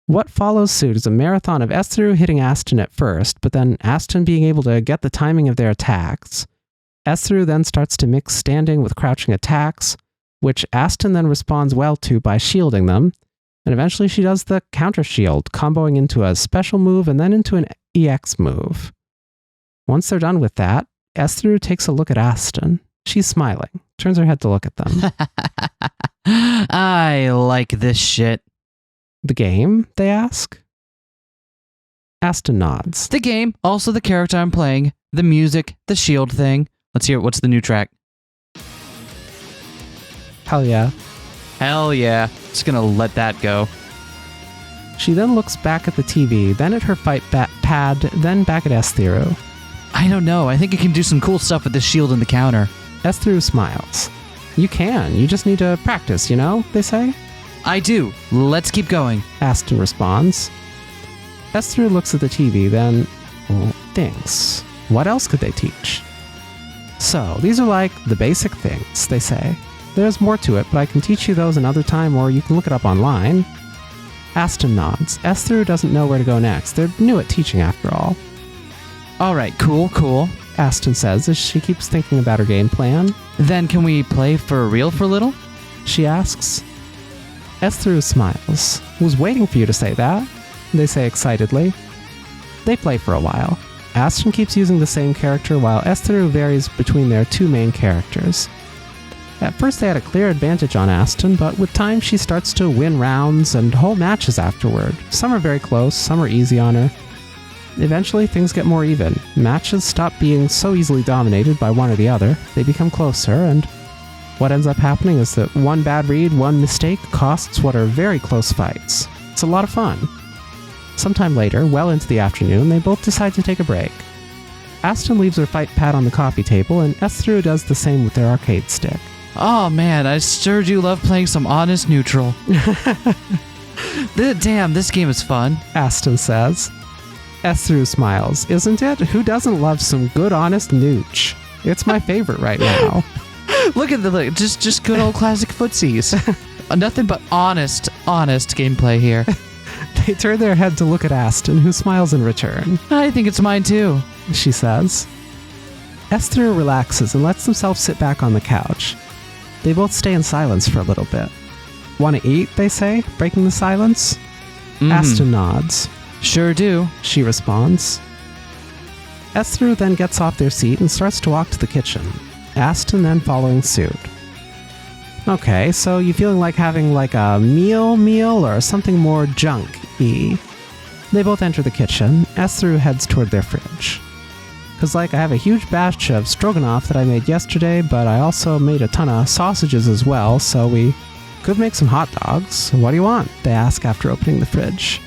What follows suit is a marathon of Esther hitting Aston at first, but then Aston being able to get the timing of their attacks. Esther then starts to mix standing with crouching attacks, which Aston then responds well to by shielding them, and eventually she does the counter shield, comboing into a special move and then into an EX move. Once they're done with that, Esther takes a look at Aston. She's smiling, turns her head to look at them. I like this shit. The game, they ask. Aston nods. The game, also the character I'm playing, the music, the shield thing. Let's hear it. What's the new track? Hell yeah. Hell yeah. Just gonna let that go. She then looks back at the TV, then at her fight pad, then back at Esther. I don't know. I think it can do some cool stuff with the shield and the counter. Esther smiles. You can. You just need to practice, you know, they say. I do. Let's keep going. Aston responds. Esther looks at the TV, then thinks. What else could they teach? So, these are like the basic things, they say. There's more to it, but I can teach you those another time, or you can look it up online. Aston nods. Esther doesn't know where to go next. They're new at teaching, after all. All right, cool. Aston says as she keeps thinking about her game plan. Then can we play for real for a little? She asks. Esther smiles. Was waiting for you to say that, they say excitedly. They play for a while. Aston keeps using the same character while Esther varies between their two main characters. At first they had a clear advantage on Aston, but with time she starts to win rounds and whole matches afterward. Some are very close, some are easy on her. Eventually things get more even. Matches stop being so easily dominated by one or the other. They become closer, and what ends up happening is that one bad read, one mistake costs what are very close fights. It's a lot of fun. Sometime later, well into the afternoon, they both decide to take a break. Aston leaves her fight pad on the coffee table, and Esther does the same with their arcade stick. Oh man, I sure do love playing some honest neutral. Damn, this game is fun. Aston says. Esther smiles. Isn't it? Who doesn't love some good honest Nootch? It's my favorite right now. Look at just good old classic footsies. Nothing but honest gameplay here. They turn their head to look at Aston, who smiles in return. I think it's mine too, she says. Esther relaxes and lets themselves sit back on the couch. They both stay in silence for a little bit. Want to eat, they say, breaking the silence? Aston nods. Sure do, she responds. Esther then gets off their seat and starts to walk to the kitchen. Aston then following suit. Okay, so you feeling like having like a meal or something more junk-y? They both enter the kitchen. Esther heads toward their fridge. Cause I have a huge batch of stroganoff that I made yesterday, but I also made a ton of sausages as well, so we could make some hot dogs. What do you want? They ask after opening the fridge.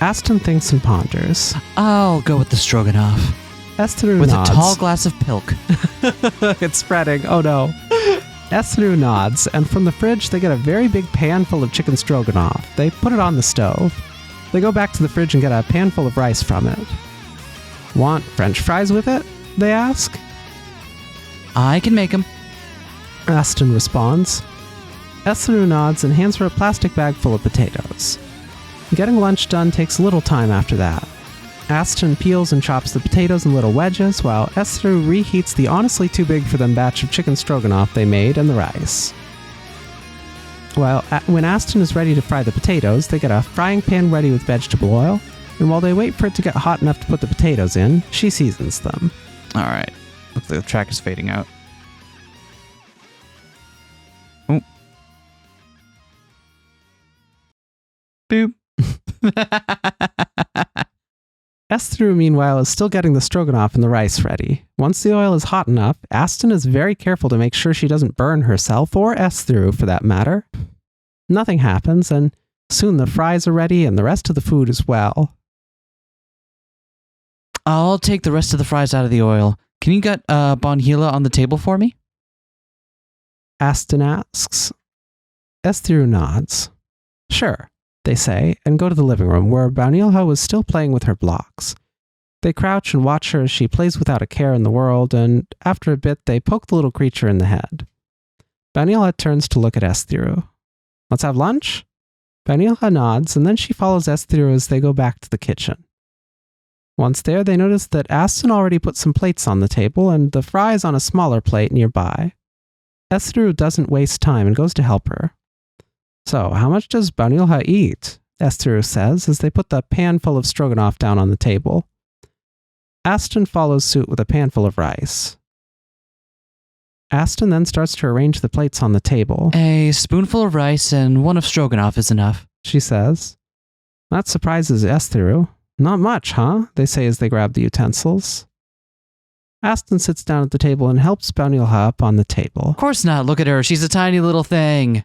Aston thinks and ponders. I'll go with the stroganoff. Esther with nods. a tall glass of pilk. It's spreading. Oh no. Esther nods, and from the fridge they get a very big pan full of chicken stroganoff. They put it on the stove. They go back to the fridge and get a pan full of rice from it. Want French fries with it? They ask. I can make them. Aston responds. Esther nods and hands her a plastic bag full of potatoes. Getting lunch done takes a little time after that. Aston peels and chops the potatoes in little wedges, while Esther reheats the honestly too big for them batch of chicken stroganoff they made and the rice. When Aston is ready to fry the potatoes, they get a frying pan ready with vegetable oil, and while they wait for it to get hot enough to put the potatoes in, she seasons them. Alright. The track is fading out. Oh. Boop. Esther, meanwhile, is still getting the stroganoff and the rice ready. Once the oil is hot enough, Aston is very careful to make sure she doesn't burn herself, or Esther for that matter. Nothing happens, and soon the fries are ready and the rest of the food as well. I'll take the rest of the fries out of the oil. Can you get bonhila on the table for me? Aston asks. Esther nods. Sure, they say, and go to the living room where Bonhila was still playing with her blocks. They crouch and watch her as she plays without a care in the world, and after a bit they poke the little creature in the head. Bonhila turns to look at Esther. Let's have lunch? Bonhila nods, and then she follows Esther as they go back to the kitchen. Once there, they notice that Aston already put some plates on the table and the fries on a smaller plate nearby. Esther doesn't waste time and goes to help her. So, how much does Bonhila eat? Esther says as they put the pan full of stroganoff down on the table. Aston follows suit with a pan full of rice. Aston then starts to arrange the plates on the table. A spoonful of rice and one of stroganoff is enough, she says. That surprises Esther. Not much, huh? They say as they grab the utensils. Aston sits down at the table and helps Bonhila up on the table. Of course not. Look at her. She's a tiny little thing.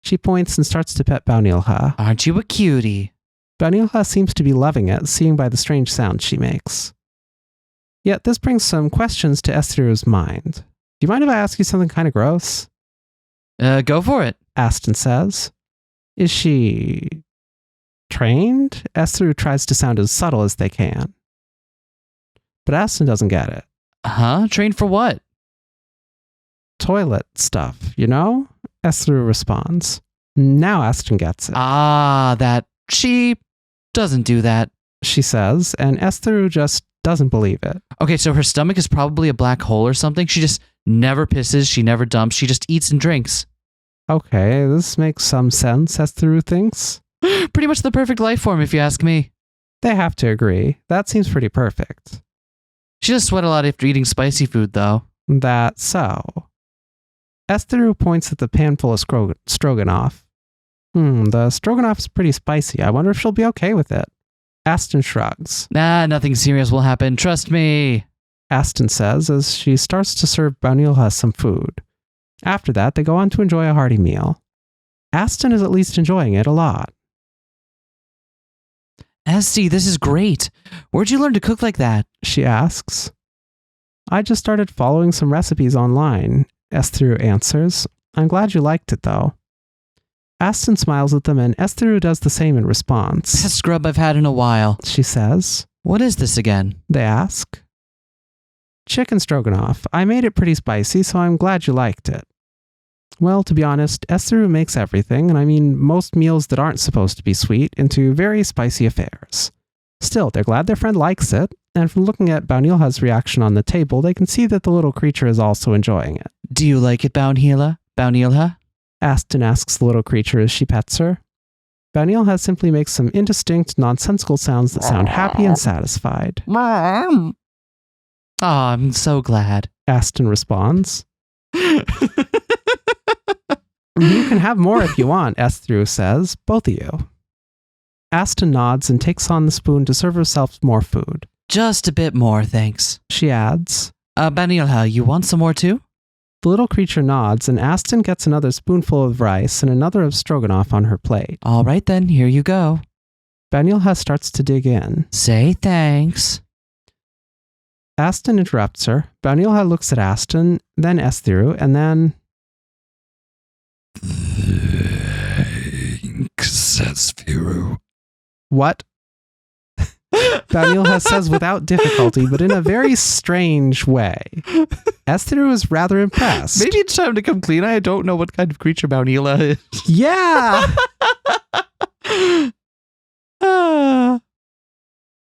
She points and starts to pet Bonhila. Aren't you a cutie? Bonhila seems to be loving it, seeing by the strange sounds she makes. Yet this brings some questions to Esther's mind. Do you mind if I ask you something kind of gross? Go for it, Aston says. Is she trained? Esther tries to sound as subtle as they can. But Aston doesn't get it. Huh? Trained for what? Toilet stuff, you know? Esther responds. Now Aston gets it. That she doesn't do that, she says, and Esther just doesn't believe it. Okay, so her stomach is probably a black hole or something. She just never pisses, she never dumps, she just eats and drinks. Okay, this makes some sense, Esther thinks. Pretty much the perfect life form, if you ask me. They have to agree. That seems pretty perfect. She does sweat a lot after eating spicy food, though. That's so. Esther points at the pan full of stroganoff. The stroganoff is pretty spicy. I wonder if she'll be okay with it. Aston shrugs. Nah, nothing serious will happen. Trust me. Aston says as she starts to serve Bonhila some food. After that, they go on to enjoy a hearty meal. Aston is at least enjoying it a lot. Esty, this is great. Where'd you learn to cook like that? She asks. I just started following some recipes online, Esther answers. I'm glad you liked it, though. Aston smiles at them, and Esther does the same in response. Best scrub I've had in a while, she says. What is this again? They ask. Chicken stroganoff. I made it pretty spicy, so I'm glad you liked it. Well, to be honest, Esther makes everything, and I mean most meals that aren't supposed to be sweet, into very spicy affairs. Still, they're glad their friend likes it, and from looking at Bonhila's reaction on the table, they can see that the little creature is also enjoying it. Do you like it, Bonhila? Bonhila? Aston asks the little creature as she pets her. Bonhila simply makes some indistinct, nonsensical sounds that sound happy and satisfied. Mom! Oh, I'm so glad. Aston responds. You can have more if you want, Esther says, both of you. Aston nods and takes on the spoon to serve herself more food. Just a bit more, thanks. She adds. Bonhila, you want some more too? The little creature nods, and Aston gets another spoonful of rice and another of stroganoff on her plate. All right then, here you go. Bonhila starts to dig in. Say thanks. Aston interrupts her. Bonhila looks at Aston, then Esther, and then... Thanks, Esther. What? Bonhila says without difficulty, but in a very strange way. Esther was rather impressed. Maybe it's time to come clean. I don't know what kind of creature Bonhila is. Yeah!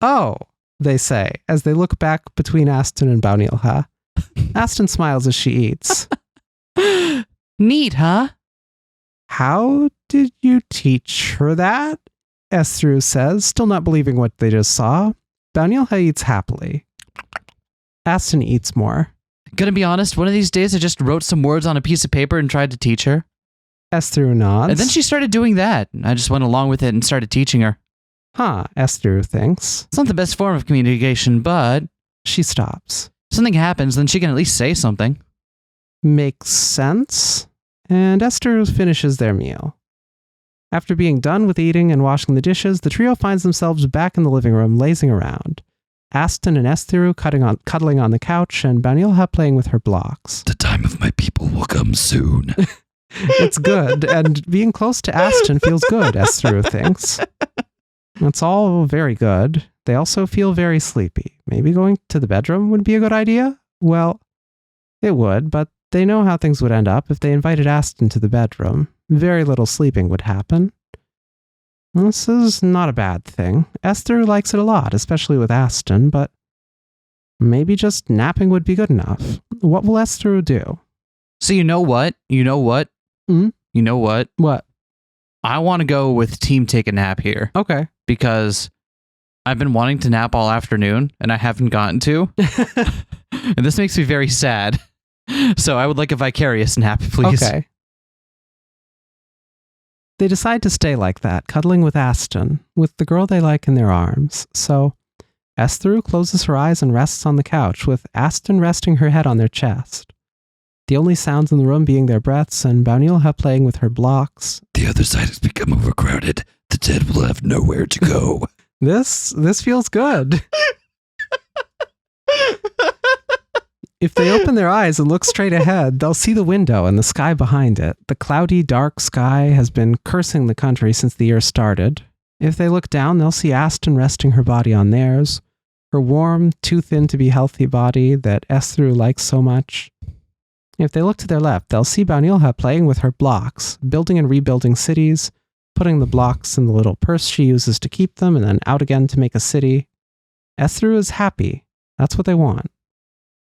Oh, they say, as they look back between Aston and Bonhila. Aston smiles as she eats. Neat, huh? How did you teach her that? Esther says, still not believing what they just saw. Bonhila eats happily. Aston eats more. Gonna be honest, one of these days I just wrote some words on a piece of paper and tried to teach her. Esther nods. And then she started doing that. I just went along with it and started teaching her. Esther thinks. It's not the best form of communication, but She stops. if something happens, then she can at least say something. Makes sense. And Esther finishes their meal. After being done with eating and washing the dishes, the trio finds themselves back in the living room, lazing around. Aston and Esther cuddling on the couch, and Banilha playing with her blocks. The time of my people will come soon. It's good, and being close to Aston feels good, Esther thinks. It's all very good. They also feel very sleepy. Maybe going to the bedroom would be a good idea? Well, it would, but they know how things would end up if they invited Aston to the bedroom. Very little sleeping would happen. This is not a bad thing. Esther likes it a lot, especially with Aston, but maybe just napping would be good enough. What will Esther do? So you know what? You know what? Mm? You know what? What? I want to go with team take a nap here Okay. because I've been wanting to nap all afternoon and I haven't gotten to. And this makes me very sad. So I would like a vicarious nap, please. Okay. They decide to stay like that, cuddling with Aston, with the girl they like in their arms. So Esther closes her eyes and rests on the couch, with Aston resting her head on their chest. The only sounds in the room being their breaths and Banilha playing with her blocks. The other side has become overcrowded. The dead will have nowhere to go. This feels good. If they open their eyes and look straight ahead, they'll see the window and the sky behind it. The cloudy, dark sky has been cursing the country since the year started. If they look down, they'll see Aston resting her body on theirs, her warm, too thin to be healthy body that Esther likes so much. If they look to their left, they'll see Banilha playing with her blocks, building and rebuilding cities, putting the blocks in the little purse she uses to keep them, and then out again to make a city. Esther is happy. That's what they want.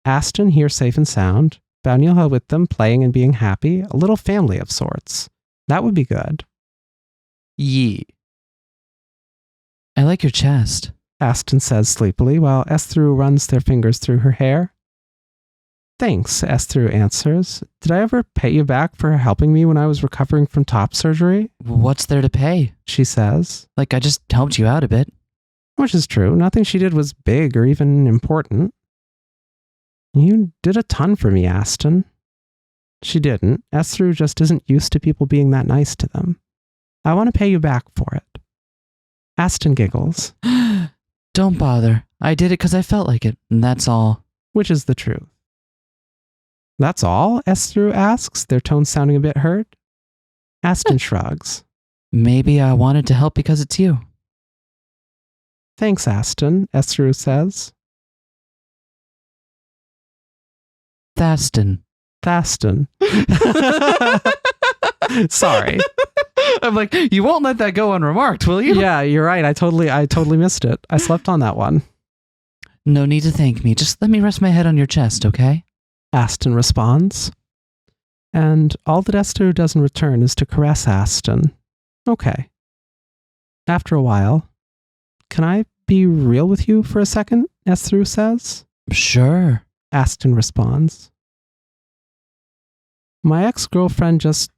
Aston here safe and sound, Banilha with them playing and being happy, a little family of sorts. That would be good. Yee. I like your chest. Aston says sleepily while Esther runs their fingers through her hair. Thanks, Esther answers. Did I ever pay you back for helping me when I was recovering from top surgery? What's there to pay? She says. Like, I just helped you out a bit. Which is true. Nothing she did was big or even important. You did a ton for me, Aston. She didn't. Esther just isn't used to people being that nice to them. I want to pay you back for it. Aston giggles. Don't bother. I did it because I felt like it, and that's all. Which is the truth. That's all? Esther asks, their tone sounding a bit hurt. Aston shrugs. Maybe I wanted to help because it's you. Thanks, Aston, Esther says. Thaston. Sorry. I'm like, you won't let that go unremarked, will you? Yeah, you're right. I totally missed it. I slept on that one. No need to thank me. Just let me rest my head on your chest, okay? Aston responds. And all that Esther does in return is to caress Aston. Okay. After a while, can I be real with you for a second? Esther says. Sure. Aston responds. My ex-girlfriend just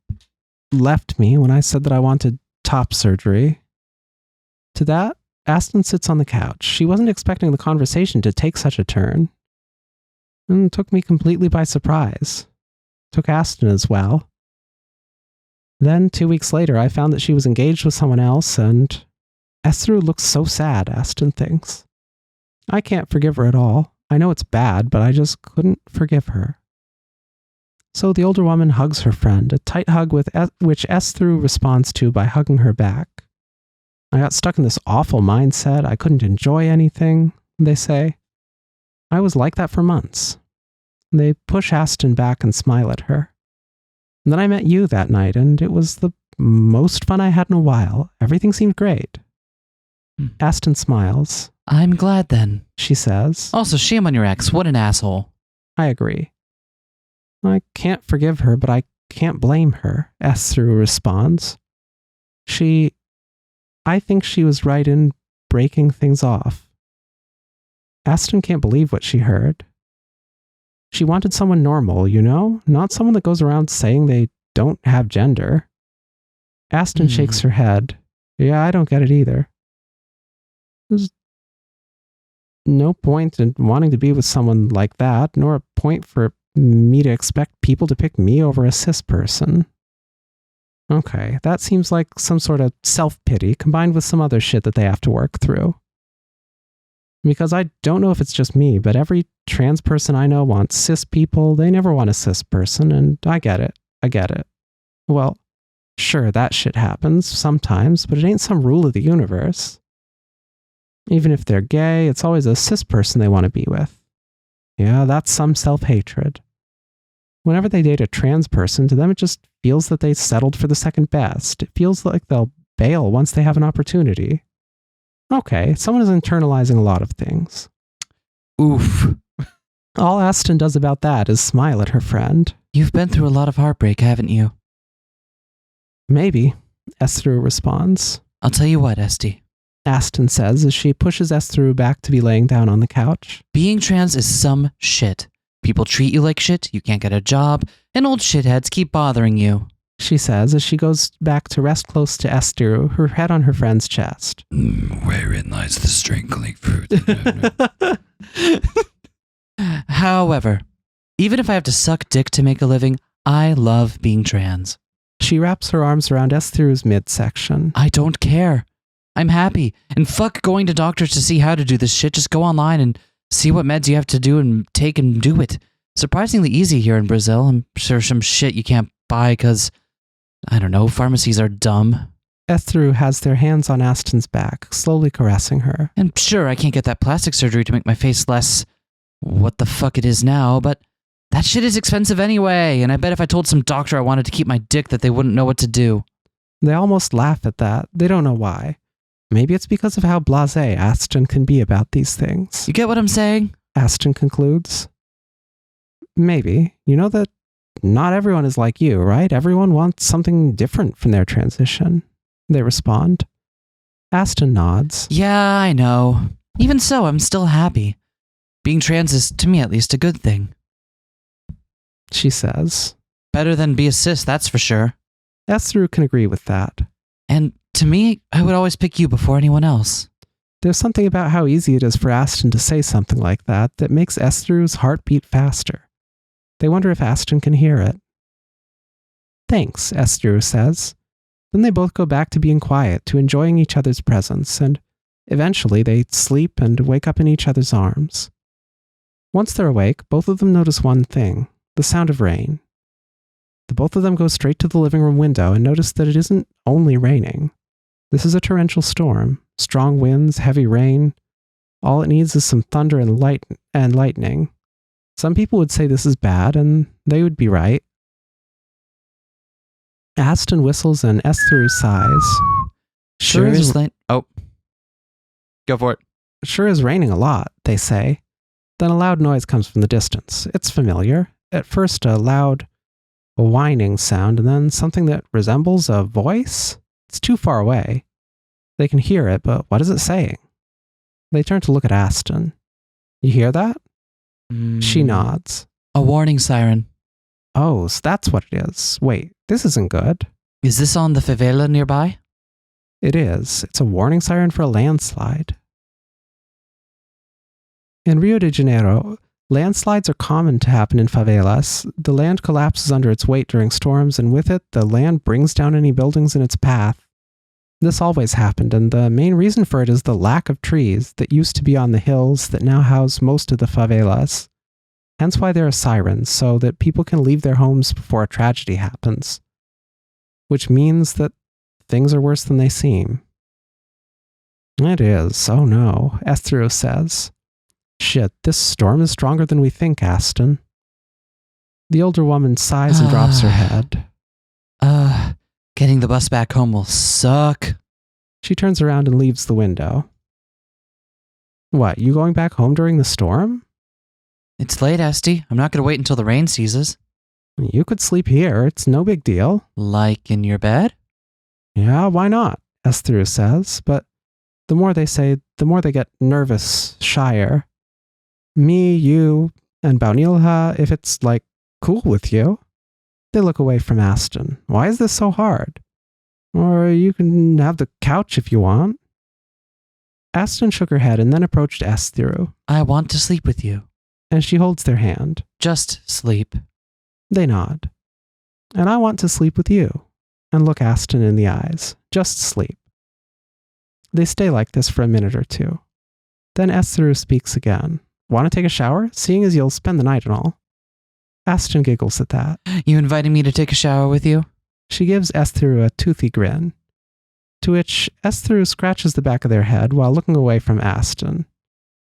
left me when I said that I wanted top surgery. To that, Aston sits on the couch. She wasn't expecting the conversation to take such a turn. And it took me completely by surprise. Took Aston as well. Then, 2 weeks later, I found that she was engaged with someone else, and Esther looks so sad, Aston thinks. I can't forgive her at all. I know it's bad, but I just couldn't forgive her. So the older woman hugs her friend, a tight hug which Esther responds to by hugging her back. I got stuck in this awful mindset. I couldn't enjoy anything, they say. I was like that for months. They push Aston back and smile at her. And then I met you that night, and it was the most fun I had in a while. Everything seemed great. Aston smiles. I'm glad then. She says. Also, shame on your ex. What an asshole. I agree. I can't forgive her, but I can't blame her, Esther responds. I think she was right in breaking things off. Aston can't believe what she heard. She wanted someone normal, you know? Not someone that goes around saying they don't have gender. Aston shakes her head. Yeah, I don't get it either. There's no point in wanting to be with someone like that, nor a point for me to expect people to pick me over a cis person. Okay, that seems like some sort of self-pity combined with some other shit that they have to work through. Because I don't know if it's just me, but every trans person I know wants cis people. They never want a cis person, and I get it. Well, sure, that shit happens sometimes, but it ain't some rule of the universe. Even if they're gay, it's always a cis person they want to be with. Yeah, that's some self-hatred. Whenever they date a trans person, to them it just feels that they settled for the second best. It feels like they'll bail once they have an opportunity. Okay, someone is internalizing a lot of things. Oof. All Aston does about that is smile at her friend. You've been through a lot of heartbreak, haven't you? Maybe, Esther responds. I'll tell you what, Esty. Aston says as she pushes Esther back to be laying down on the couch. Being trans is some shit. People treat you like shit, you can't get a job, and old shitheads keep bothering you. She says as she goes back to rest close to Esther, her head on her friend's chest. Wherein lies the strangling fruit? However, even if I have to suck dick to make a living, I love being trans. She wraps her arms around Esther's midsection. I don't care. I'm happy. And fuck going to doctors to see how to do this shit. Just go online and see what meds you have to do and take and do it. Surprisingly easy here in Brazil. I'm sure some shit you can't buy because, I don't know, pharmacies are dumb. Esther has their hands on Aston's back, slowly caressing her. And sure, I can't get that plastic surgery to make my face less what the fuck it is now, but that shit is expensive anyway, and I bet if I told some doctor I wanted to keep my dick that they wouldn't know what to do. They almost laugh at that. They don't know why. Maybe it's because of how blasé Aston can be about these things. You get what I'm saying? Aston concludes. Maybe. You know that not everyone is like you, right? Everyone wants something different from their transition. They respond. Aston nods. Yeah, I know. Even so, I'm still happy. Being trans is, to me at least, a good thing. She says. Better than be a cis, that's for sure. Esther can agree with that. And to me, I would always pick you before anyone else. There's something about how easy it is for Aston to say something like that that makes Esther's heart beat faster. They wonder if Aston can hear it. Thanks, Esther says. Then they both go back to being quiet, to enjoying each other's presence, and eventually they sleep and wake up in each other's arms. Once they're awake, both of them notice one thing, the sound of rain. The both of them go straight to the living room window and notice that it isn't only raining. This is a torrential storm, strong winds, heavy rain. All it needs is some thunder and lightning. Some people would say this is bad, and they would be right. Aston whistles and Esther sighs. Sure is Oh. Go for it. Sure is raining a lot, they say. Then a loud noise comes from the distance. It's familiar. At first a loud whining sound, and then something that resembles a voice? It's too far away. They can hear it, but what is it saying? They turn to look at Aston. You hear that? She nods. A warning siren. Oh, so that's what it is. Wait, this isn't good. Is this on the favela nearby? It is. It's a warning siren for a landslide. In Rio de Janeiro, landslides are common to happen in favelas. The land collapses under its weight during storms, and with it, the land brings down any buildings in its path. This always happened, and the main reason for it is the lack of trees that used to be on the hills that now house most of the favelas. Hence why there are sirens, so that people can leave their homes before a tragedy happens. Which means that things are worse than they seem. It is. Oh no, Esther says. Shit, this storm is stronger than we think, Aston. The older woman sighs and drops her head. Getting the bus back home will suck. She turns around and leaves the window. What, you going back home during the storm? It's late, Esty. I'm not going to wait until the rain ceases. You could sleep here. It's no big deal. Like in your bed? Yeah, why not? Esther says, but the more they say, the more they get nervous, shyer. Me, you, and Baunilha, if it's, like, cool with you. They look away from Aston. Why is this so hard? Or you can have the couch if you want. Aston shook her head and then approached Esther, I want to sleep with you. and she holds their hand. Just sleep. They nod. And I want to sleep with you, and look Aston in the eyes. Just sleep. They stay like this for a minute or two. Then Esther speaks again. Want to take a shower, seeing as you'll spend the night and all? Aston giggles at that. You inviting me to take a shower with you? She gives Esther a toothy grin, to which Esther scratches the back of their head while looking away from Aston.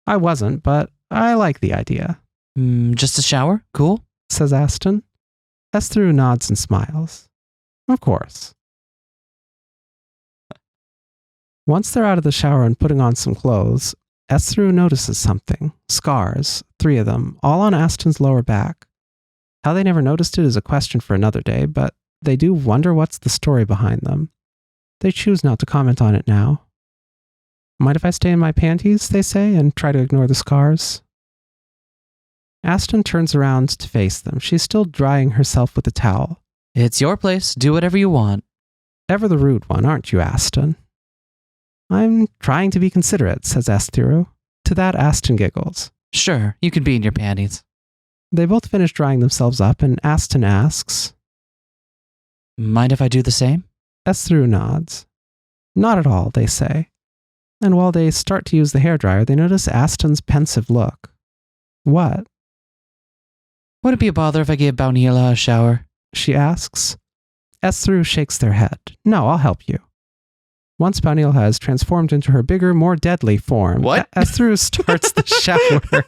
I wasn't, but I like the idea. Just a shower? Cool? Says Aston. Esther nods and smiles. Of course. Once they're out of the shower and putting on some clothes, Esther notices something. Scars, 3 of them, all on Aston's lower back. How they never noticed it is a question for another day, but they do wonder what's the story behind them. They choose not to comment on it now. Mind if I stay in my panties, they say, and try to ignore the scars? Aston turns around to face them. She's still drying herself with a towel. It's your place. Do whatever you want. Ever the rude one, aren't you, Aston? I'm trying to be considerate, says Esther. To that, Aston giggles. Sure, you can be in your panties. They both finish drying themselves up, and Aston asks, Mind if I do the same? Esther nods. Not at all, they say. And while they start to use the hairdryer, they notice Aston's pensive look. What? Would it be a bother if I gave Baunila a shower? She asks. Esther shakes their head. No, I'll help you. Once Baunila has transformed into her bigger, more deadly form, What? Esther starts the shower.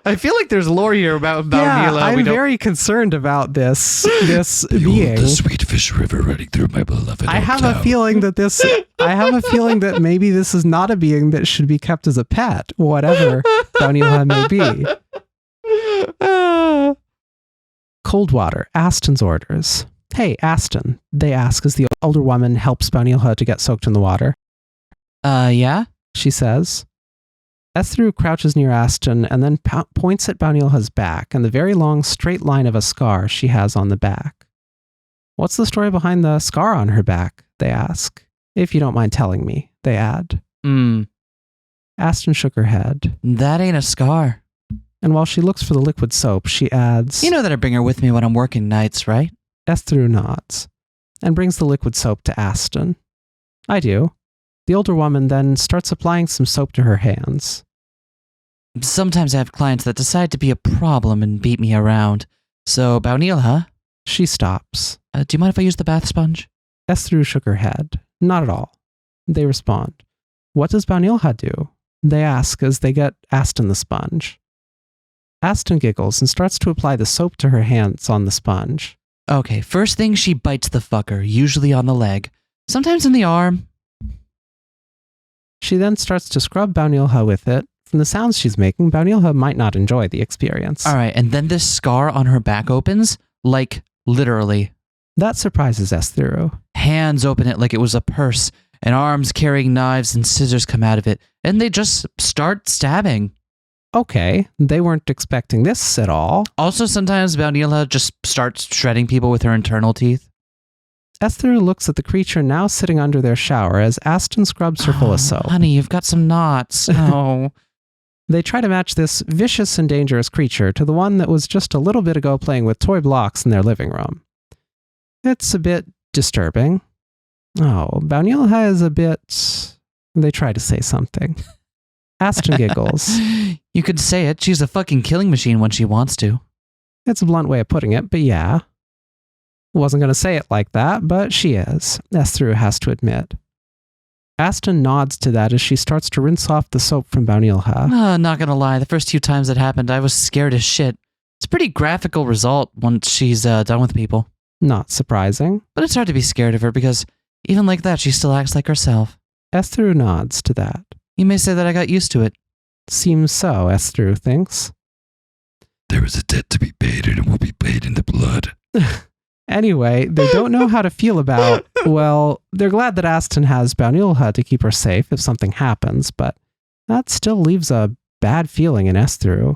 I feel like there's lore here about Yeah, Baunila. I'm very concerned about this Behold being. the sweet fish river running through my beloved I have hometown. a feeling that that maybe this is not a being that should be kept as a pet, whatever Baunila may be. Cold water, Aston's orders. Hey, Aston, they ask as the older woman helps Baunila to get soaked in the water. Yeah? She says. Esther crouches near Aston and then points at Baunila's back and the very long straight line of a scar she has on the back. What's the story behind the scar on her back? They ask. If you don't mind telling me, they add. Aston shook her head. That ain't a scar. And while she looks for the liquid soap, she adds, You know that I bring her with me when I'm working nights, right? Esther nods and brings the liquid soap to Aston. I do. The older woman then starts applying some soap to her hands. Sometimes I have clients that decide to be a problem and beat me around. So, Baunila, She stops. do you mind if I use the bath sponge? Esther shook her head. Not at all. They respond. What does Baunila do? They ask as they get Aston the sponge. Aston giggles and starts to apply the soap to her hands on the sponge. Okay, first thing, she bites the fucker, usually on the leg. Sometimes in the arm. She then starts to scrub Baunila with it. From the sounds she's making, Baunila might not enjoy the experience. Alright, and then this scar on her back opens, like, literally. That surprises Esther. Hands open it like it was a purse, and arms carrying knives and scissors come out of it, and they just start stabbing. Okay, they weren't expecting this at all. Also, sometimes Baunila just starts shredding people with her internal teeth. Esther looks at the creature now sitting under their shower as Aston scrubs her full of soap. Honey, you've got some knots. Oh. They try to match this vicious and dangerous creature to the one that was just a little bit ago playing with toy blocks in their living room. It's a bit disturbing. Oh, Baunila is a bit... They try to say something. Aston giggles. You could say it. She's a fucking killing machine when she wants to. It's a blunt way of putting it, but yeah. Wasn't going to say it like that, but she is, Esther has to admit. Aston nods to that as she starts to rinse off the soap from Baunila. Not gonna lie, the first few times it happened, I was scared as shit. It's a pretty graphical result once she's done with people. Not surprising. But it's hard to be scared of her because even like that, she still acts like herself. Esther nods to that. You may say that I got used to it. Seems so, Esther thinks. There is a debt to be paid, and it will be paid in the blood. Anyway, they don't know how to feel about, well, they're glad that Aston has Baunila to keep her safe if something happens, but that still leaves a bad feeling in Esther.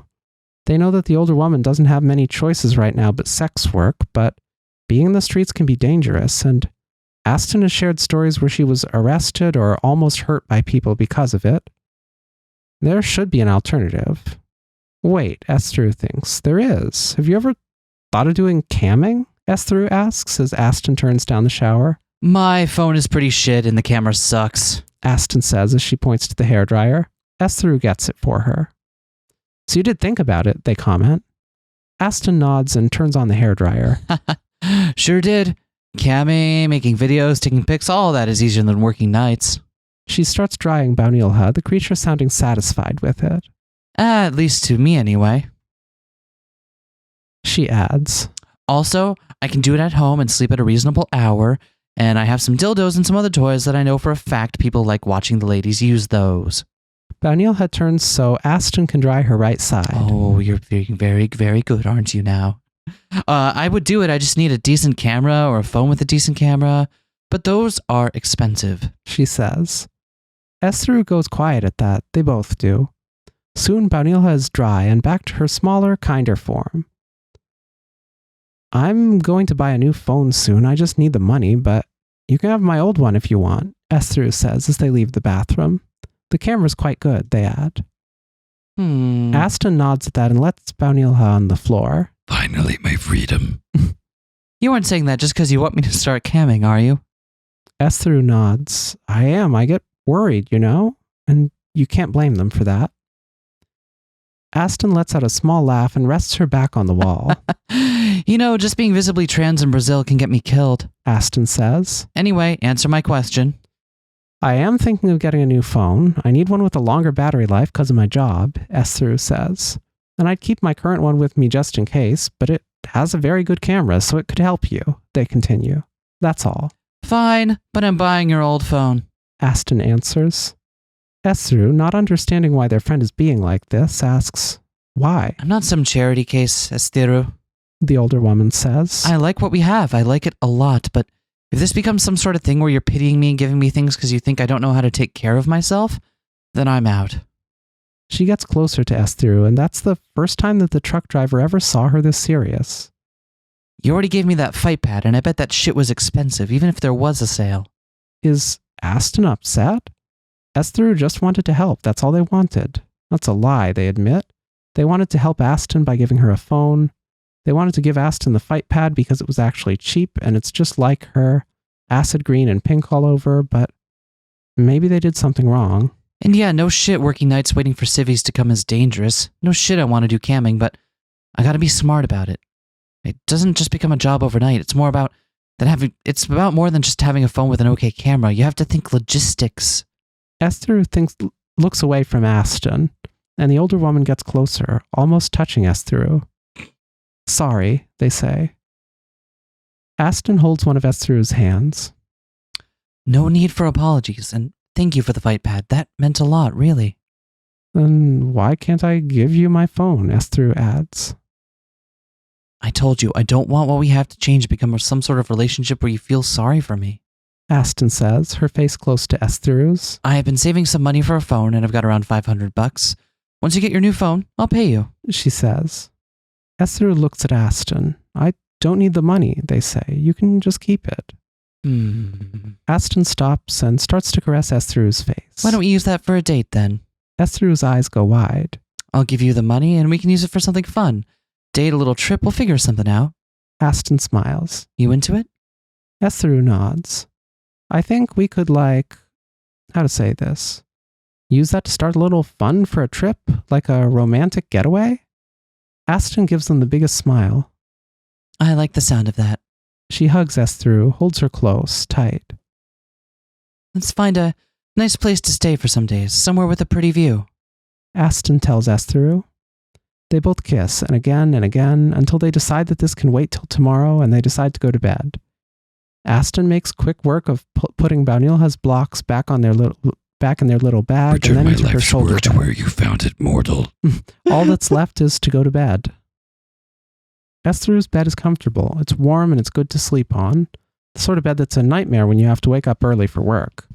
They know that the older woman doesn't have many choices right now but sex work, but being in the streets can be dangerous, and Aston has shared stories where she was arrested or almost hurt by people because of it. There should be an alternative. Wait, Esther thinks. There is. Have you ever thought of doing camming? Esther asks as Aston turns down the shower. My phone is pretty shit and the camera sucks. Aston says as she points to the hairdryer. Esther gets it for her. So you did think about it, they comment. Aston nods and turns on the hairdryer. Sure did. Camming, making videos, taking pics, all that is easier than working nights. She starts drying Baunilha, the creature sounding satisfied with it. At least to me anyway. She adds. Also, I can do it at home and sleep at a reasonable hour, and I have some dildos and some other toys that I know for a fact people like watching the ladies use those. Baunilha turns so Aston can dry her right side. Oh, you're being very, very good, aren't you now? I would do it. I just need a decent camera or a phone with a decent camera, but those are expensive, she says. Esther goes quiet at that. They both do. Soon Baunilha is dry and back to her smaller, kinder form. I'm going to buy a new phone soon. I just need the money, but you can have my old one if you want, Esther says as they leave the bathroom. The camera's quite good, they add. Aston nods at that and lets Baunilha on the floor. Finally, my freedom. You aren't saying that just because you want me to start camming, are you? Esther nods. I am. I get worried, you know? And you can't blame them for that. Aston lets out a small laugh and rests her back on the wall. You know, just being visibly trans in Brazil can get me killed, Aston says. Anyway, answer my question. I am thinking of getting a new phone. I need one with a longer battery life because of my job, Esther says. And I'd keep my current one with me just in case, but it has a very good camera, so it could help you, they continue. That's all. Fine, but I'm buying your old phone, Aston answers. Esther, not understanding why their friend is being like this, asks, why? I'm not some charity case, Esteru. The older woman says. I like what we have. I like it a lot, but if this becomes some sort of thing where you're pitying me and giving me things because you think I don't know how to take care of myself, then I'm out. She gets closer to Esther, and that's the first time that the truck driver ever saw her this serious. You already gave me that fight pad, and I bet that shit was expensive, even if there was a sale. Is Aston upset? Esther just wanted to help. That's all they wanted. That's a lie, they admit. They wanted to help Aston by giving her a phone. They wanted to give Aston the fight pad because it was actually cheap, and it's just like her, acid green and pink all over, but maybe they did something wrong. And yeah, no shit working nights waiting for civvies to come is dangerous. No shit I want to do camming, but I gotta be smart about it. It doesn't just become a job overnight. It's more about it's about more than just having a phone with an okay camera. You have to think logistics. Esther looks away from Aston, and the older woman gets closer, almost touching Esther. Sorry, they say. Aston holds one of Esther's hands. No need for apologies, and thank you for the fight pad. That meant a lot, really. Then why can't I give you my phone? Esther adds. I told you, I don't want what we have to change to become some sort of relationship where you feel sorry for me. Aston says, her face close to Esther's. I have been saving some money for a phone, and I've got around $500. Once you get your new phone, I'll pay you, she says. Esther looks at Aston. I don't need the money, they say. You can just keep it. Aston stops and starts to caress Esther's face. Why don't we use that for a date, then? Esther's eyes go wide. I'll give you the money, and we can use it for something fun. Date, a little trip, we'll figure something out. Aston smiles. You into it? Esther nods. I think we could, how to say this? Use that to start a little fun for a trip, like a romantic getaway? Aston gives them the biggest smile. I like the sound of that. She hugs Esther, holds her close, tight. Let's find a nice place to stay for some days, somewhere with a pretty view. Aston tells Esther. They both kiss, and again, until they decide that this can wait till tomorrow, and they decide to go to bed. Aston makes quick work of putting Baunilha's blocks back in their little bag, Return and then my into her life's shoulder work to bag. where you found it, mortal. All that's left is to go to bed. Esther's bed is comfortable. It's warm and it's good to sleep on. The sort of bed that's a nightmare when you have to wake up early for work.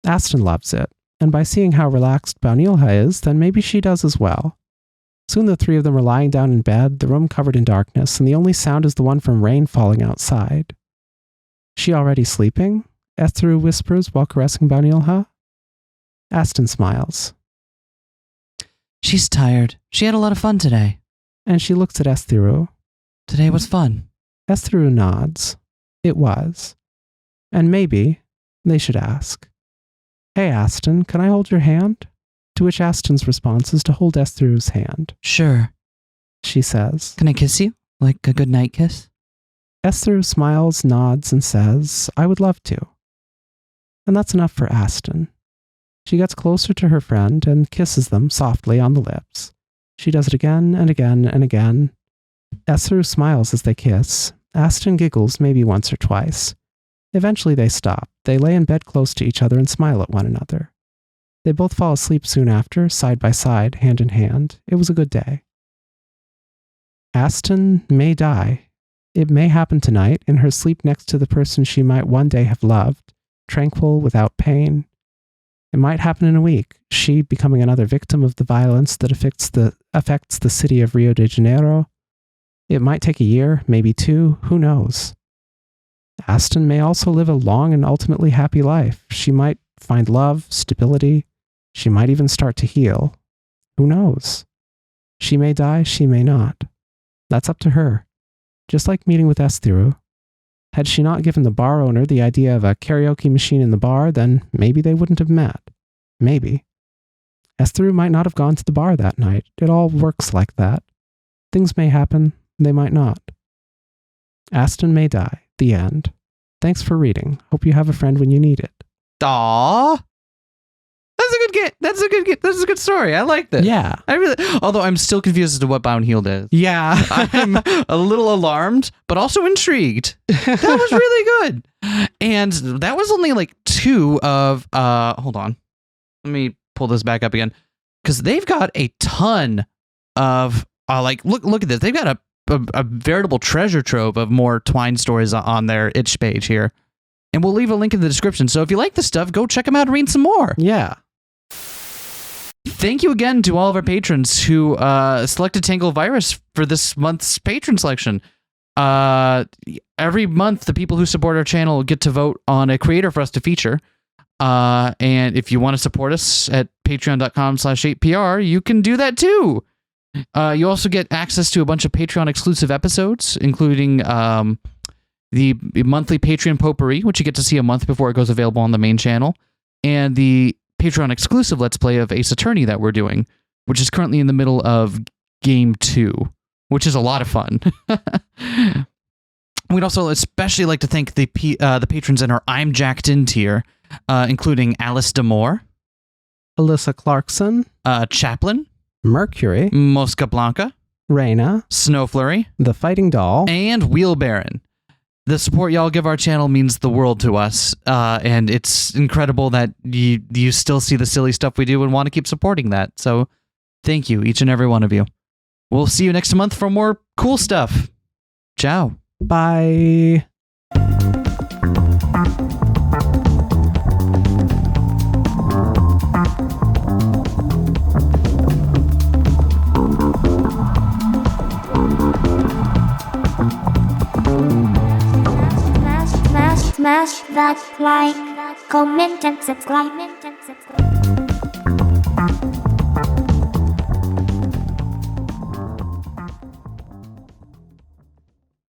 Aston loves it, and by seeing how relaxed Baunilha is, then maybe she does as well. Soon the three of them are lying down in bed, the room covered in darkness, and the only sound is the one from rain falling outside. She already sleeping? Ethru whispers while caressing Banilha. Aston smiles. She's tired. She had a lot of fun today. And she looks at Ethru. Today was fun. Ethru nods. It was. And maybe they should ask. Hey, Aston, can I hold your hand? To which Aston's response is to hold Ethru's hand. Sure. She says. Can I kiss you? Like a good night kiss? Ethru smiles, nods, and says, I would love to. And that's enough for Aston. She gets closer to her friend and kisses them softly on the lips. She does it again and again and again. Ethru smiles as they kiss. Aston giggles maybe once or twice. Eventually they stop. They lay in bed close to each other and smile at one another. They both fall asleep soon after, side by side, hand in hand. It was a good day. Aston may die. It may happen tonight, in her sleep next to the person she might one day have loved, tranquil, without pain. It might happen in a week, she becoming another victim of the violence that affects the city of Rio de Janeiro. It might take a year, maybe 2, who knows? Aston may also live a long and ultimately happy life. She might find love, stability. She might even start to heal. Who knows? She may die, she may not. That's up to her. Just like meeting with Ethru. Had she not given the bar owner the idea of a karaoke machine in the bar, then maybe they wouldn't have met. Maybe. Ethru might not have gone to the bar that night. It all works like that. Things may happen, they might not. Aston may die. The end. Thanks for reading. Hope you have a friend when you need it. Aww. That's a good get. That's a good story. I like that. Yeah. Although I'm still confused as to what Bound Healed is. Yeah. I'm a little alarmed, but also intrigued. That was really good. And that was only like 2 of, hold on. Let me pull this back up again. Because they've got a ton of, look at this. They've got a veritable treasure trove of more Twine stories on their itch page here. And we'll leave a link in the description. So if you like this stuff, go check them out and read some more. Yeah. Thank you again to all of our patrons who selected TangledVirus for this month's patron selection. Every month, the people who support our channel get to vote on a creator for us to feature. And if you want to support us at patreon.com/8pr, you can do that too. You also get access to a bunch of Patreon exclusive episodes, including the monthly Patreon potpourri, which you get to see a month before it goes available on the main channel, and the Patreon exclusive Let's Play of Ace Attorney that we're doing, which is currently in the middle of Game 2, which is a lot of fun. We'd also especially like to thank the patrons in our I'm Jacked In tier, including Alice Demore, Alyssa Clarkson, Chaplin, Mercury, Mosca Blanca, Reyna, Snowflurry, The Fighting Doll, and Wheelbaron. The support y'all give our channel means the world to us, and it's incredible that you still see the silly stuff we do and want to keep supporting that. So thank you, each and every one of you. We'll see you next month for more cool stuff. Ciao. Bye. Smash that like, comment and subscribe.